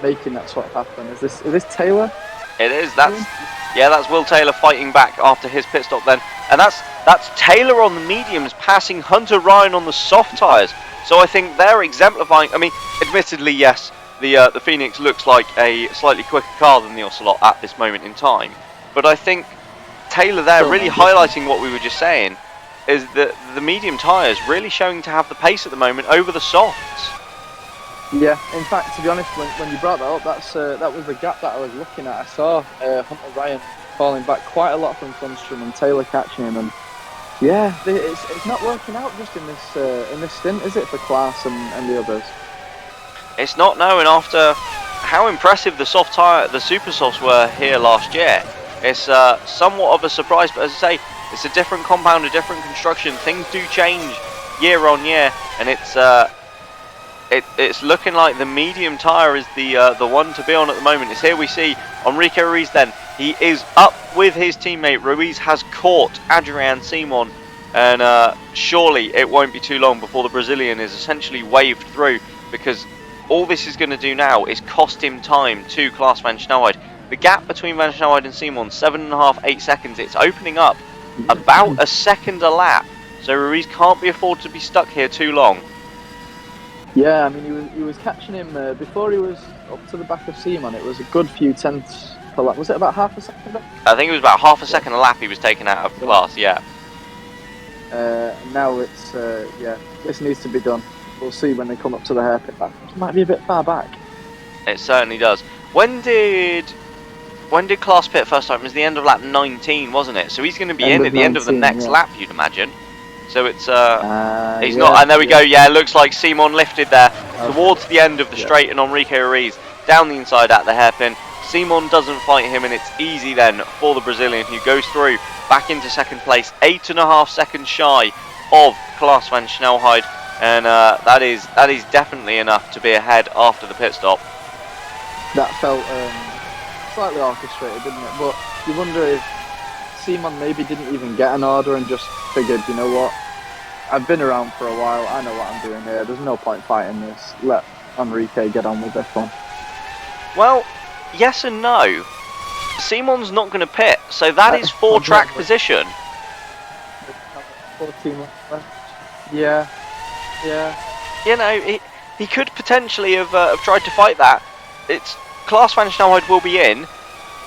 making that swap happen. Is this Taylor? It is. That's Will Taylor fighting back after his pit stop then, and that's Taylor on the mediums passing Hunter Ryan on the soft tyres. So I think they're exemplifying. I mean, admittedly, yes, the Phoenix looks like a slightly quicker car than the Ocelot at this moment in time, but I think Taylor there really highlighting what we were just saying is that the medium tyres really showing to have the pace at the moment over the softs. Yeah, in fact, to be honest, when you brought that up, that was the gap that I was looking at. I saw Hunter Ryan falling back quite a lot from Thunstrom and Taylor catching him, and yeah, it's not working out just in this stint, is it, for Klaas and the others? It's not, no, and after how impressive the super softs were here last year, it's somewhat of a surprise, but as I say, it's a different compound, a different construction. Things do change year on year, and it's looking like the medium tyre is the one to be on at the moment. It's here we see Enrique Ruiz then. He is up with his teammate. Ruiz has caught Adrian Simon, and surely it won't be too long before the Brazilian is essentially waved through, because all this is going to do now is cost him time to Klaas van Snelheid. The gap between van Snelheid and Simon, 7.5, 8 seconds. It's opening up about a second a lap, so Ruiz can't be afforded to be stuck here too long. Yeah, I mean, he was catching him before he was up to the back of Simon. It was a good few tenths per lap. Was it about half a second? I think it was about half a second a lap he was taken out of Klaas, yeah. Now it's, this needs to be done. We'll see when they come up to the hairpin back. It might be a bit far back. It certainly does. When did Klaas pit first time? It was the end of lap 19, wasn't it? So he's going to be in at the end of the next lap, you'd imagine. So it's he's not, and there we go. Yeah, it looks like Simon lifted there towards the end of the straight, and Enrique Ruiz down the inside at the hairpin. Simon doesn't fight him, and it's easy then for the Brazilian, who goes through back into second place, 8.5 seconds shy of Klaas van Snelheid, and that is definitely enough to be ahead after the pit stop. that felt slightly orchestrated, didn't it? But you wonder if Simon maybe didn't even get an order and just figured, you know what, I've been around for a while, I know what I'm doing here, there's no point fighting this, let Enrique get on with this one. Well, yes and no. Simon's not going to pit, so that is 4-track position. 14 left. Yeah. You know, he could potentially have tried to fight that. It's Klaas van Snelheid will be in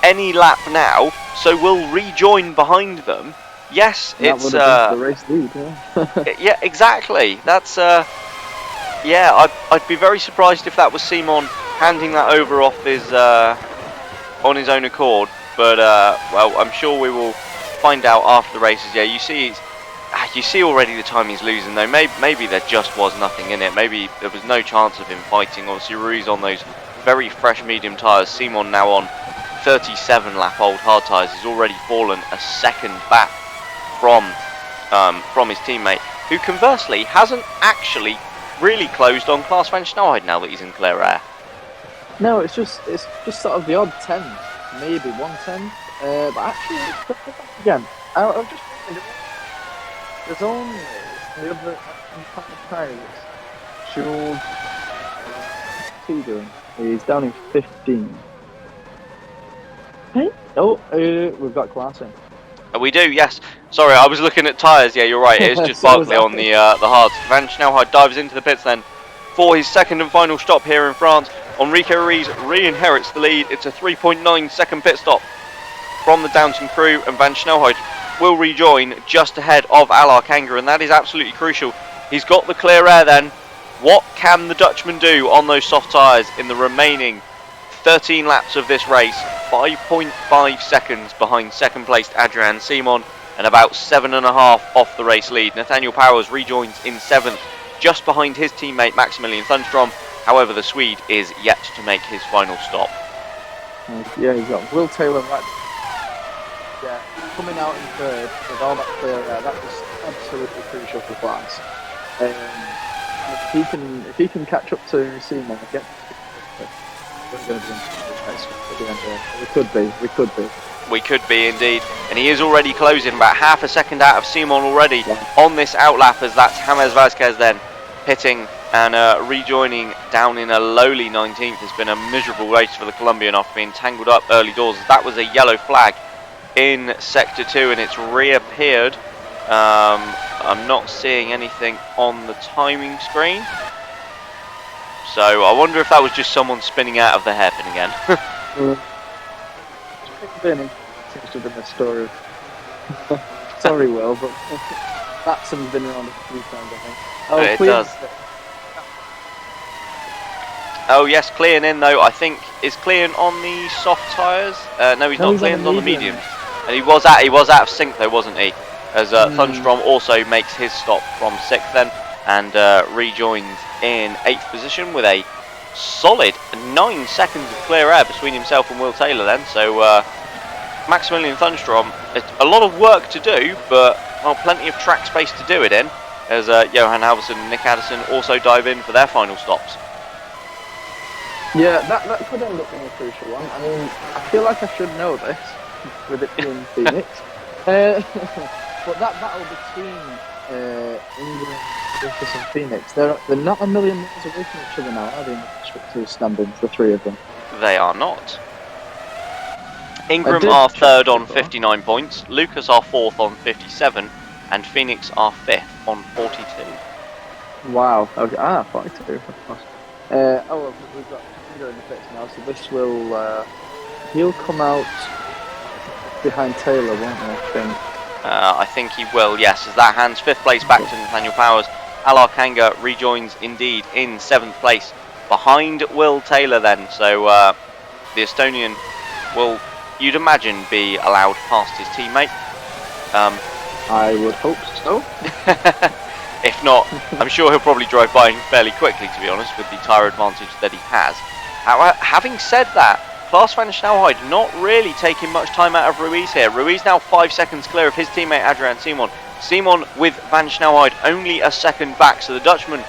any lap now, so we'll rejoin behind them. Yes, that it's would have been the race lead. Yeah. yeah, exactly. That's yeah. I'd be very surprised if that was Simon handing that over off his on his own accord. But well, I'm sure we will find out after the races. Yeah, you see already the time he's losing though. Maybe there just was nothing in it. Maybe there was no chance of him fighting. Obviously, Ruiz on those very fresh medium tyres. Simon now on 37 lap old hard tyres. He's already fallen a second back from his teammate, who conversely hasn't actually really closed on Klaas van Snelheid now that he's in clear air. No, it's just sort of the odd 10, maybe 110. But actually, again, I've just wondered, there's only the other tyres. Jules, what's he doing? He's down in 15. Hey? Oh, we've got Klaas in. We do, yes. Sorry, I was looking at tyres. Yeah, you're right. It is just So Barkley on the hards. Van Snelheid dives into the pits then for his second and final stop here in France. Enrique Ruiz re-inherits the lead. It's a 3.9 second pit stop from the Downton crew, and Van Snelheid will rejoin just ahead of Alar Kanga, and that is absolutely crucial. He's got the clear air then. What can the Dutchman do on those soft tyres in the remaining 13 laps of this race? 5.5 seconds behind second placed Adrian Simon and about 7.5 off the race lead. Nathaniel Powers rejoins in 7th, just behind his teammate Maximilian Thunstrom. However, the Swede is yet to make his final stop. Yeah, he's got Will Taylor right. Yeah, coming out in third with all that clear air, that was absolutely crucial for Klaas. If he can catch up to Simon again, we're going to be we could be indeed, and he is already closing about half a second out of Simon already on this outlap, as that's James Vasquez then pitting and rejoining down in a lowly 19th. It's been a miserable race for the Colombian after being tangled up early doors. That was a yellow flag in sector 2 and it's reappeared. I'm not seeing anything on the timing screen, so I wonder if that was just someone spinning out of the hairpin again. Seems to have been the story. Sorry, Will, but that has been around a few times, I think. Oh, it does. Oh yes, Clean in though. I think is Clean on the soft tyres. No, he's not. Clean's on the medium. And he was out of sync though, wasn't he? As Thunstrom also makes his stop from 6th then, and rejoins in 8th position with a solid 9 seconds of clear air between himself and Will Taylor then. So Maximilian Thunstrom, a lot of work to do, but well, plenty of track space to do it in, as Johan Halverson and Nick Addison also dive in for their final stops. Yeah, that could end up being a crucial one. I mean, I feel like I should know this, with it being Phoenix. But that battle between England, Lucas and Phoenix, they're not a million miles away from each other now, are they, in the constructors' standings, the three of them? They are not. Ingram are 3rd on 59 points, Lucas are 4th on 57, and Phoenix are 5th on 42. Wow, okay. 42, of course. Well, we've got Kanga in the pits now, so this will, he'll come out behind Taylor, won't he, I think? I think he will, yes, as that hands 5th place back to Nathaniel Powers. Alar Kanga rejoins indeed in 7th place behind Will Taylor then, so the Estonian will, you'd imagine, be allowed past his teammate. I would hope so. If not, I'm sure he'll probably drive by him fairly quickly, to be honest, with the tyre advantage that he has. However, having said that, Klaas van Snelheid not really taking much time out of Ruiz here. Ruiz now 5 seconds clear of his teammate Adrian Simon. Simon with Van Snelheid only a second back, so the Dutchman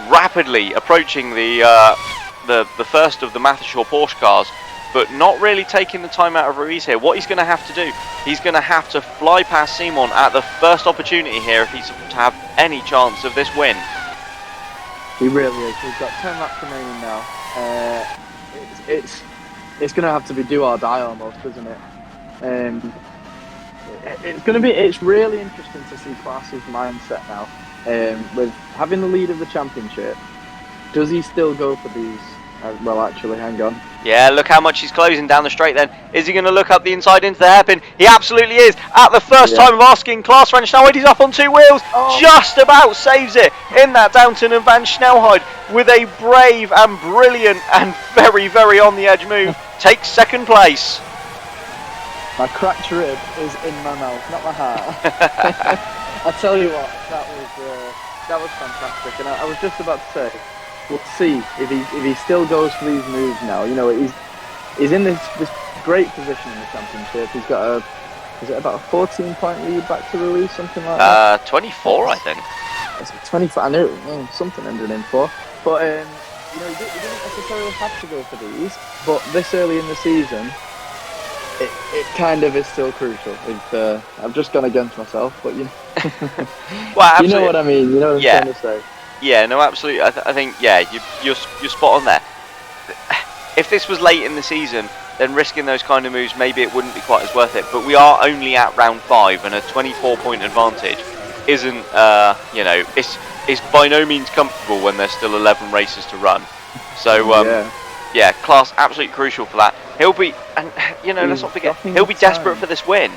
rapidly approaching the the first of the Mathishaw Porsche cars, but not really taking the time out of Ruiz here. What he's going to have to do, he's going to have to fly past Simon at the first opportunity here if he's to have any chance of this win. He really is. We've got 10 laps remaining now. It's going to have to be do or die almost, isn't it? It's really interesting to see Klaas's mindset now. With having the lead of the championship, does he still go for these? Well, actually, hang on. Yeah, look how much he's closing down the straight then. Is he going to look up the inside into the hairpin? He absolutely is. At the first time of asking, Klaas van Snelheid, he's up on 2 wheels. Oh. Just about saves it in that Downton and Van Snelheid with a brave and brilliant and very, very on the edge move. Takes second place. My cracked rib is in my mouth, not my heart. I tell you what, that was fantastic. And I was just about to say, we'll see if he still goes for these moves now. You know, he's in this great position in the championship. He's got is it about a 14-point lead back to Ruiz, something like that? 24, I think. It's 24. I knew something ended in 4. But you know, he didn't necessarily have to go for these. But this early in the season, it kind of is still crucial. I've just gone against myself, but you know, well, you know what I mean. You know what I'm trying to say. Yeah, no, absolutely. I think, yeah, you're spot on there. If this was late in the season, then risking those kind of moves, maybe it wouldn't be quite as worth it. But we are only at round 5, and a 24-point advantage isn't, you know, it's by no means comfortable when there's still 11 races to run. So, yeah, Klaas absolutely crucial for that. He'll be, and you know, let's not forget, he'll be desperate for this win.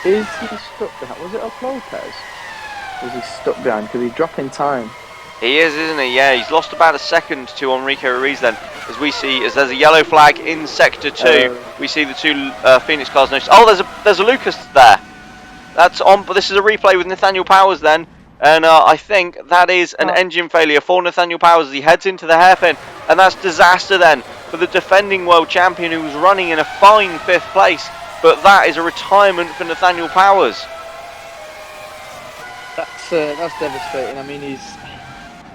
Is he stuck behind? Was it up Lopez? Was he stuck behind? Because he's dropping time. He is, isn't he? Yeah, he's lost about a second to Enrique Ruiz then. As we see, as there's a yellow flag in sector 2, we see the 2 Phoenix cars. Oh, there's a Lucas there. That's on. But this is a replay with Nathaniel Powers then, and I think that is an engine failure for Nathaniel Powers as he heads into the hairpin, and that's disaster then for the defending world champion who was running in a fine 5th place. But that is a retirement for Nathaniel Powers. That's devastating. I mean, he's,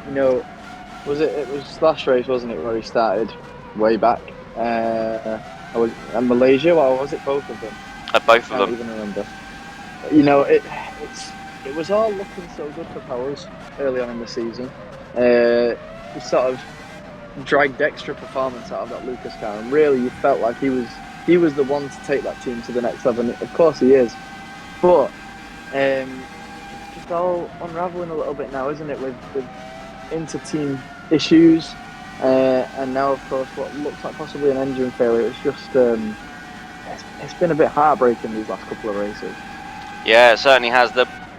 you know, it was last race, wasn't it, where he started way back? And Malaysia, or was it both of them? Both of them. I can't even remember. You know, it was all looking so good for Powers early on in the season. He sort of dragged extra performance out of that Lucas car, and really you felt like he was the one to take that team to the next level. Of course he is, but it's just all unravelling a little bit now, isn't it, with inter-team issues, and now of course what looks like possibly an engine failure. It's just it's been a bit heartbreaking these last couple of races. Yeah, it certainly has.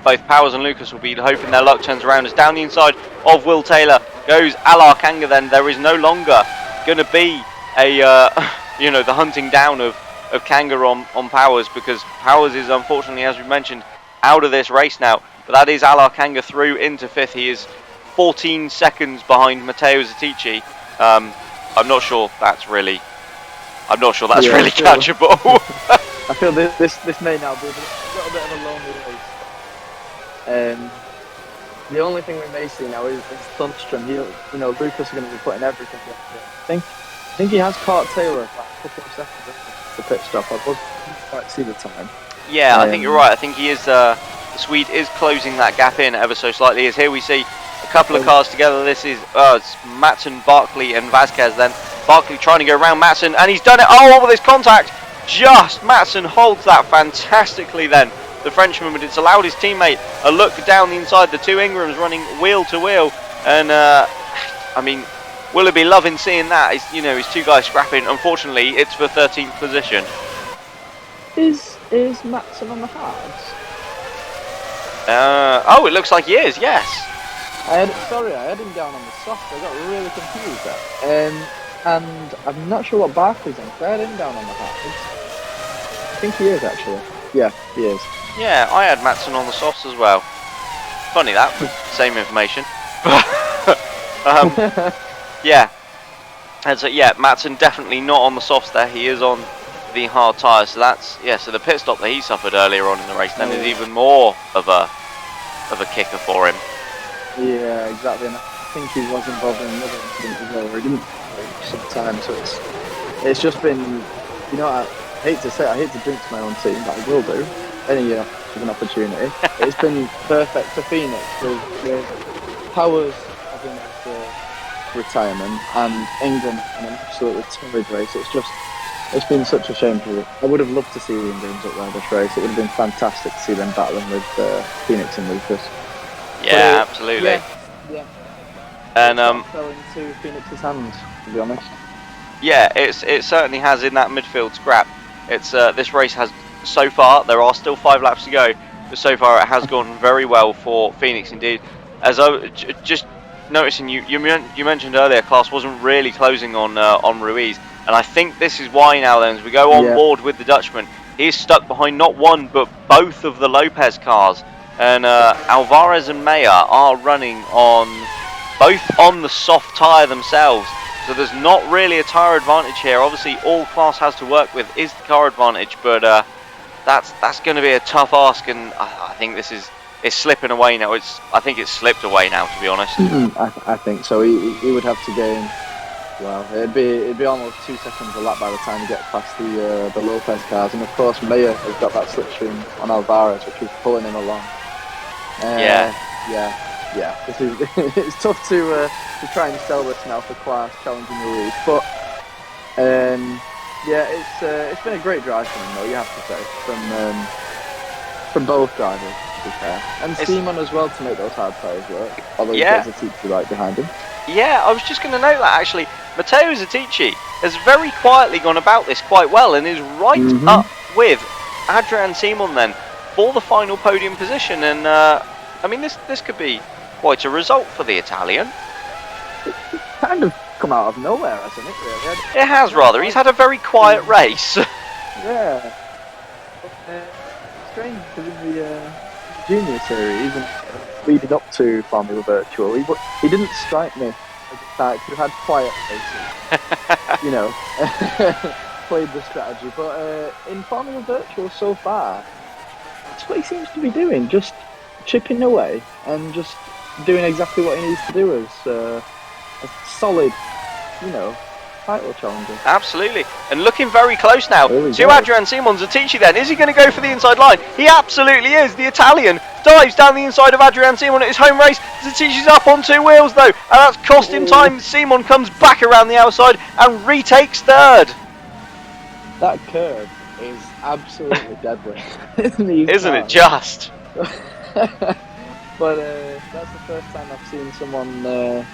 Both Powers and Lucas will be hoping their luck turns around as down the inside of Will Taylor goes Alar Kanga. Then there is no longer going to be a you know, the hunting down of Kanga on Powers, because Powers is unfortunately, as we mentioned, out of this race now. But that is Alar Kanga through into 5th. He is 14 seconds behind Matteo Zatici. I'm not sure that's really catchable. I feel this may now be a little bit of a lonely race. The only thing we may see now is Thunstrom. You know, Lucas is going to be putting everything in. I think he has caught Taylor like a couple of seconds after the pit stop. I wasn't quite see the time. Yeah, I think you're right. I think he is. The Swede is closing that gap in ever so slightly. As here we see a couple of cars together. This is it's Matson, Barkley, and Vasquez. Then Barkley trying to go around Matson, and he's done it. Oh, with his contact, just Matson holds that fantastically. Then the Frenchman, but it's allowed his teammate a look down the inside. The 2 Ingrams running wheel to wheel, and I mean, will it be loving seeing that? You know, his 2 guys scrapping. Unfortunately, it's for 13th position. Is Matson on the hards? Oh, it looks like he is. Yes. I had him down on the soft. I got really confused there. And I'm not sure what Barkley's on. I had him down on the hards. I think he is actually. Yeah, he is. Yeah, I had Matson on the softs as well. Funny that, same information. Yeah, and so yeah, Matson definitely not on the softs there. He is on the hard tyres. So that's so the pit stop that he suffered earlier on in the race then is even more of a kicker for him. Yeah, exactly. And think he was involved in another incident as well, where he didn't for some time. So it's just been, you know, I hate to drink to my own team, but I will do any year with an opportunity. It's been perfect for Phoenix with Powers having his retirement and Ingram in an absolutely torrid race. It's been such a shame for I would have loved to see the Ingrams up there this race. It would have been fantastic to see them battling with Phoenix and Lucas. Yeah, absolutely. Yeah. And fell into Phoenix's hands, to be honest. Yeah, it certainly has in that midfield scrap. It's this race has so far. There are still 5 laps to go, but so far it has gone very well for Phoenix indeed. As I just noticing, you mentioned earlier, Klaas wasn't really closing on Ruiz, and I think this is why now. Then, as we go on board with the Dutchman, he's stuck behind not one but both of the Lopez cars, and Alvarez and Meyer are running both on the soft tyre themselves. So there's not really a tyre advantage here. Obviously, all Klaas has to work with is the car advantage, but that's going to be a tough ask, and I think it's slipping away now. I think it's slipped away now, to be honest. I think so. He would have to gain. Well, it'd be almost 2 seconds a lap by the time you get past the Lopez cars, and of course Meyer has got that slipstream on Alvarez, which is pulling him along. Yeah. This is it's tough to try and sell this now for Klaas challenging Ruiz, but it's been a great drive from him, though, you have to say, from both drivers, to be fair, and Simon as well to make those hard tyres work. Although he gets a Zetici right behind him. Yeah, I was just going to note that actually. Matteo Zetici has very quietly gone about this quite well and is right up with Adrian Simon then for the final podium position, and I mean this could be quite a result for the Italian. It's kind of come out of nowhere, hasn't it, really? It has, rather. He's had a very quiet race. Yeah. Strange, because in the junior series and leading up to Formula Virtual, he didn't strike me as a type who had quiet races. You know, played the strategy. But in Formula Virtual so far, that's what he seems to be doing, just chipping away and just doing exactly what he needs to do as a solid, you know, title challenger. Absolutely, and looking very close now to Adrian Simon. Zetici then, is he going to go for the inside line? He absolutely is. The Italian dives down the inside of Adrian Simon at his home race. Zetici's up on 2 wheels though, and that's cost him time. Simon comes back around the outside and retakes third. That curve is absolutely deadly. Isn't it just? But that's the first time I've seen someone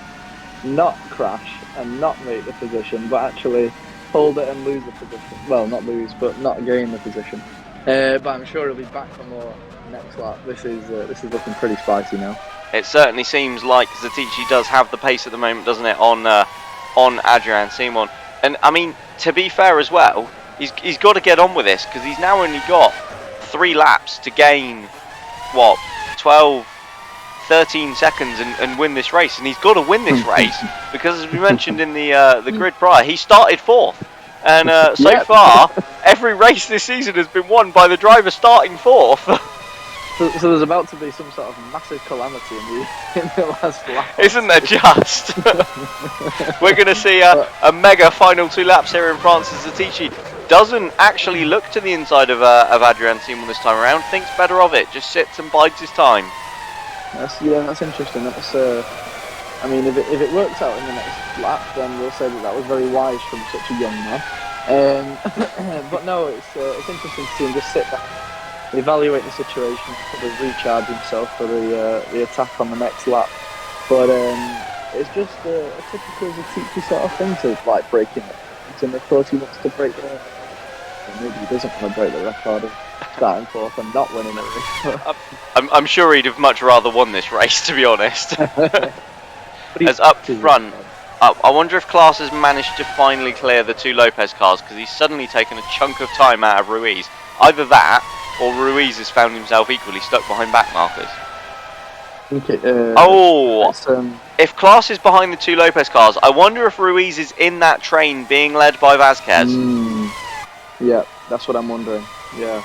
not crash and not make the position, but actually hold it and lose the position. Well, not lose, but not gain the position. But I'm sure he'll be back for more next lap. This is looking pretty spicy now. It certainly seems like Zetici does have the pace at the moment, doesn't it, on Adrian Simon? And I mean, to be fair as well, he's got to get on with this, because he's now only got 3 laps to gain 12, 13 seconds and win this race, and he's got to win this race because, as we mentioned in the grid prior, he started 4th, and so far every race this season has been won by the driver starting 4th. So there's about to be some sort of massive calamity in the last lap. Isn't there just? We're going to see a mega final 2 laps here in France as Zetici doesn't actually look to the inside of Adrian Simon this time around, thinks better of it, just sits and bides his time. That's interesting. I mean, if it works out in the next lap, then we'll say that was very wise from such a young man. But no, it's interesting to see him just sit back, evaluate the situation, sort of recharge himself for the attack on the next lap. But it's just a typical Zetici sort of thing to like breaking it. And of course he wants to break the. Maybe he doesn't want to break the record of starting 4th and not winning a race. I'm sure he'd have much rather won this race, to be honest. As up front, I wonder if Klaas has managed to finally clear the 2 Lopez cars, because he's suddenly taken a chunk of time out of Ruiz. Either that, or Ruiz has found himself equally stuck behind back markers. Okay, if Klaas is behind the 2 Lopez cars, I wonder if Ruiz is in that train being led by Vasquez. Yeah, that's what I'm wondering. Yeah,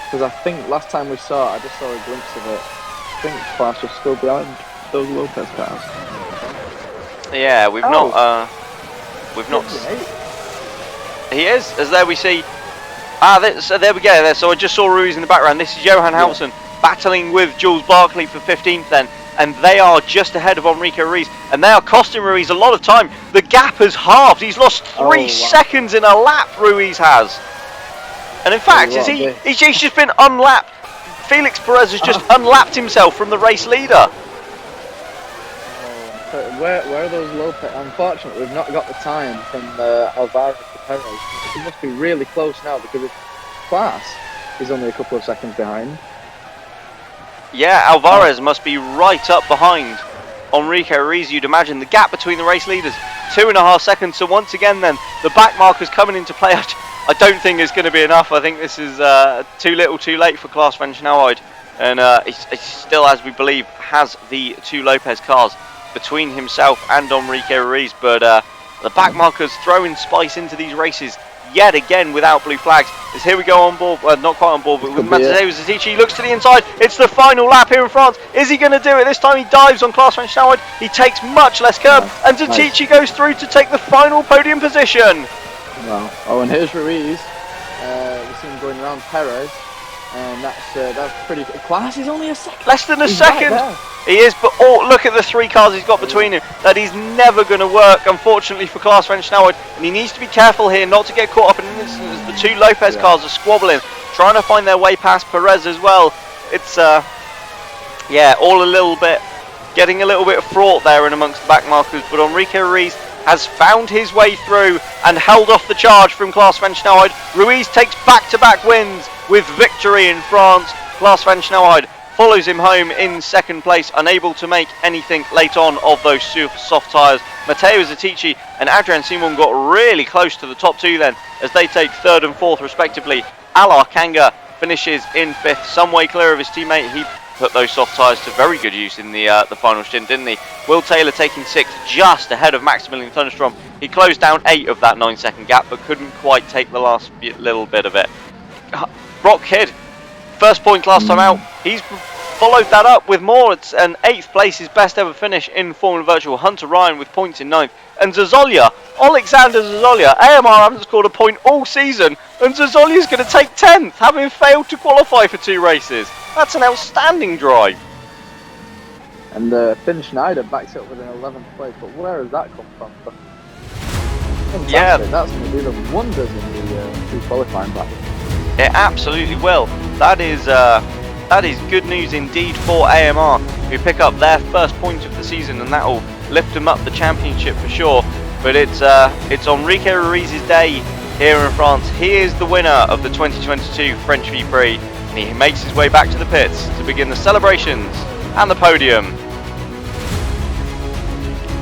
because I think last time we saw it, I just saw a glimpse of it. I think Klaas was still behind those Lopez cars. Yeah, we've not. He is, as there we see. So there we go. So I just saw Ruiz in the background. This is Johan Halvorsen battling with Jules Barkley for 15th then. And they are just ahead of Enrique Ruiz. And they are costing Ruiz a lot of time. The gap has halved. He's lost 3 seconds in a lap, Ruiz has. And in fact, he's just been unlapped. Felix Perez has just unlapped himself from the race leader. Where are those Lopez? Unfortunately, we've not got the time from Alvarez to Perez. It must be really close now because if Klaas is only a couple of seconds behind. Yeah, Alvarez must be right up behind Enrique Ruiz, you'd imagine. The gap between the race leaders, 2.5 seconds. So once again then, the back markers coming into play. I don't think it's going to be enough. I think this is too little too late for Klaas van Snelheid. And he still, as we believe, has the 2 Lopez cars between himself and Enrique Ruiz. But the back markers throwing spice into these races yet again without blue flags. As here we go on board, not quite on board, but with Matteo Zatici. He looks to the inside. It's the final lap here in France. Is he going to do it? This time he dives on Klaas van Snelheid. He takes much less curb, and Zatici goes through to take the final podium position. Wow. Oh, and here's Ruiz. We see him going around Perez, and that's pretty. Klaas is only a second. Less than a second. Right, he is, but look at the 3 cars he's got between him. That is never going to work, unfortunately, for Klaas van Snelheid. And he needs to be careful here not to get caught up in an incident as the 2 Lopez cars are squabbling, trying to find their way past Perez as well. It's, all a little bit, getting a little bit fraught there in amongst the back markers. But Enrique Ruiz has found his way through and held off the charge from Klaas van Snelheid. Ruiz takes back-to-back wins with victory in France. Klaas van Snelheid follows him home in 2nd place, unable to make anything late on of those soft tyres. Matteo Zatici and Adrian Simon got really close to the top 2 then, as they take 3rd and 4th respectively. Alar Kanga finishes in 5th, some way clear of his teammate. He put those soft tyres to very good use in the final stint, didn't he? Will Taylor taking 6th, just ahead of Maximilian Thunderstrom. He closed down 8 of that 9-second gap, but couldn't quite take the last little bit of it. Brock Kidd, 1st point last time out. He's followed that up with more. It's an 8th place, his best ever finish in Formula Virtual. Hunter Ryan with points in 9th. And Zazolya, Alexander Zazolya, AMR haven't scored a point all season, and Zazolya's going to take 10th, having failed to qualify for 2 races. That's an outstanding drive. And Finn Schneider backs it up with an 11th place, but where has that come from? Fantastic. Yeah, that's going to do them wonders in the 2 qualifying battle. It absolutely will. That is good news indeed for AMR, who pick up their 1st point of the season, and that will lift them up the championship for sure. But it's Enrique Ruiz's day here in France. He is the winner of the 2022 French V-Prix, and he makes his way back to the pits to begin the celebrations and the podium.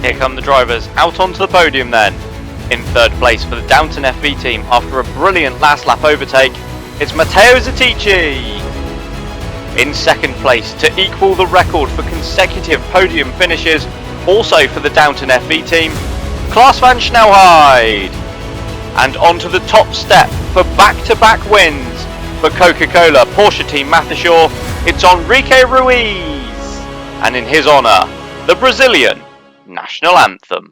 Here come the drivers out onto the podium then. In 3rd place for the Downton FB team after a brilliant last lap overtake, it's Matteo Zatici. In 2nd place to equal the record for consecutive podium finishes, also for the Downton FB team, Klaas van Snelheid. And onto the top step for back-to-back wins for Coca-Cola Porsche team Mathishaw, it's Enrique Ruiz. And in his honour, the Brazilian national anthem.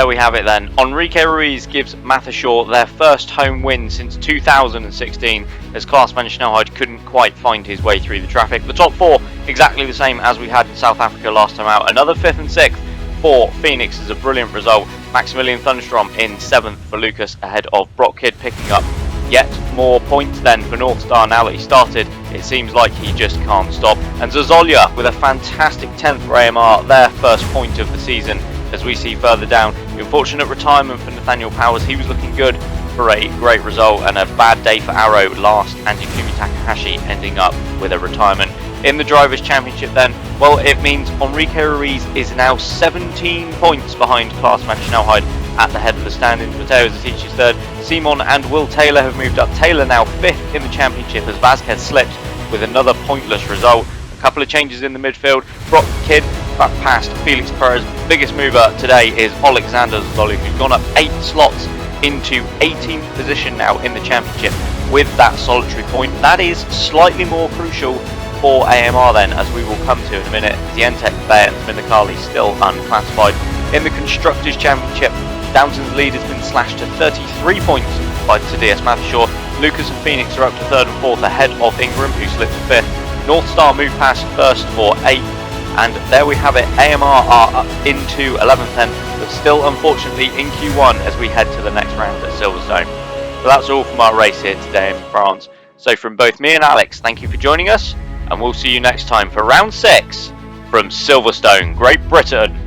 there we have it then. Enrique Ruiz gives Mathishaw their first home win since 2016, as Klaasman Snelheid couldn't quite find his way through the traffic. The top 4 exactly the same as we had in South Africa last time out. Another 5th and 6th for Phoenix is a brilliant result. Maximilian Thunderstrom in 7th for Lucas, ahead of Brock Kidd, picking up yet more points then for North Star. Now that he started, it seems like he just can't stop. And Zazolya with a fantastic 10th for AMR, their first point of the season. As we see further down, the unfortunate retirement for Nathaniel Powers. He was looking good for a great result, and a bad day for Arrow last. Andy-Fumi Takahashi ending up with a retirement. In the Drivers' Championship then, well, it means Enrique Ruiz is now 17 points behind Klaasman Snelheid at the head of the standings. Mateo Zatich is 3rd. Simon and Will Taylor have moved up. Taylor now 5th in the championship as Vasquez slipped with another pointless result. A couple of changes in the midfield. Brock Kidd back past Felix Perez. Biggest mover today is Alexander Zoli, who's gone up 8 slots into 18th position now in the championship with that solitary point. That is slightly more crucial for AMR then, as we will come to in a minute. Zientek, Bayer and Minakali still unclassified. In the Constructors' Championship, Downton's lead has been slashed to 33 points by Thaddeus Mathishaw. Lucas and Phoenix are up to 3rd and 4th ahead of Ingram, who slipped to 5th. North Star moved past 1st for 8th. And there we have it, AMR are up into 11th then, but still unfortunately in Q1 as we head to the next round at Silverstone. So that's all from our race here today in France. So from both me and Alex, thank you for joining us, and we'll see you next time for round 6 from Silverstone, Great Britain.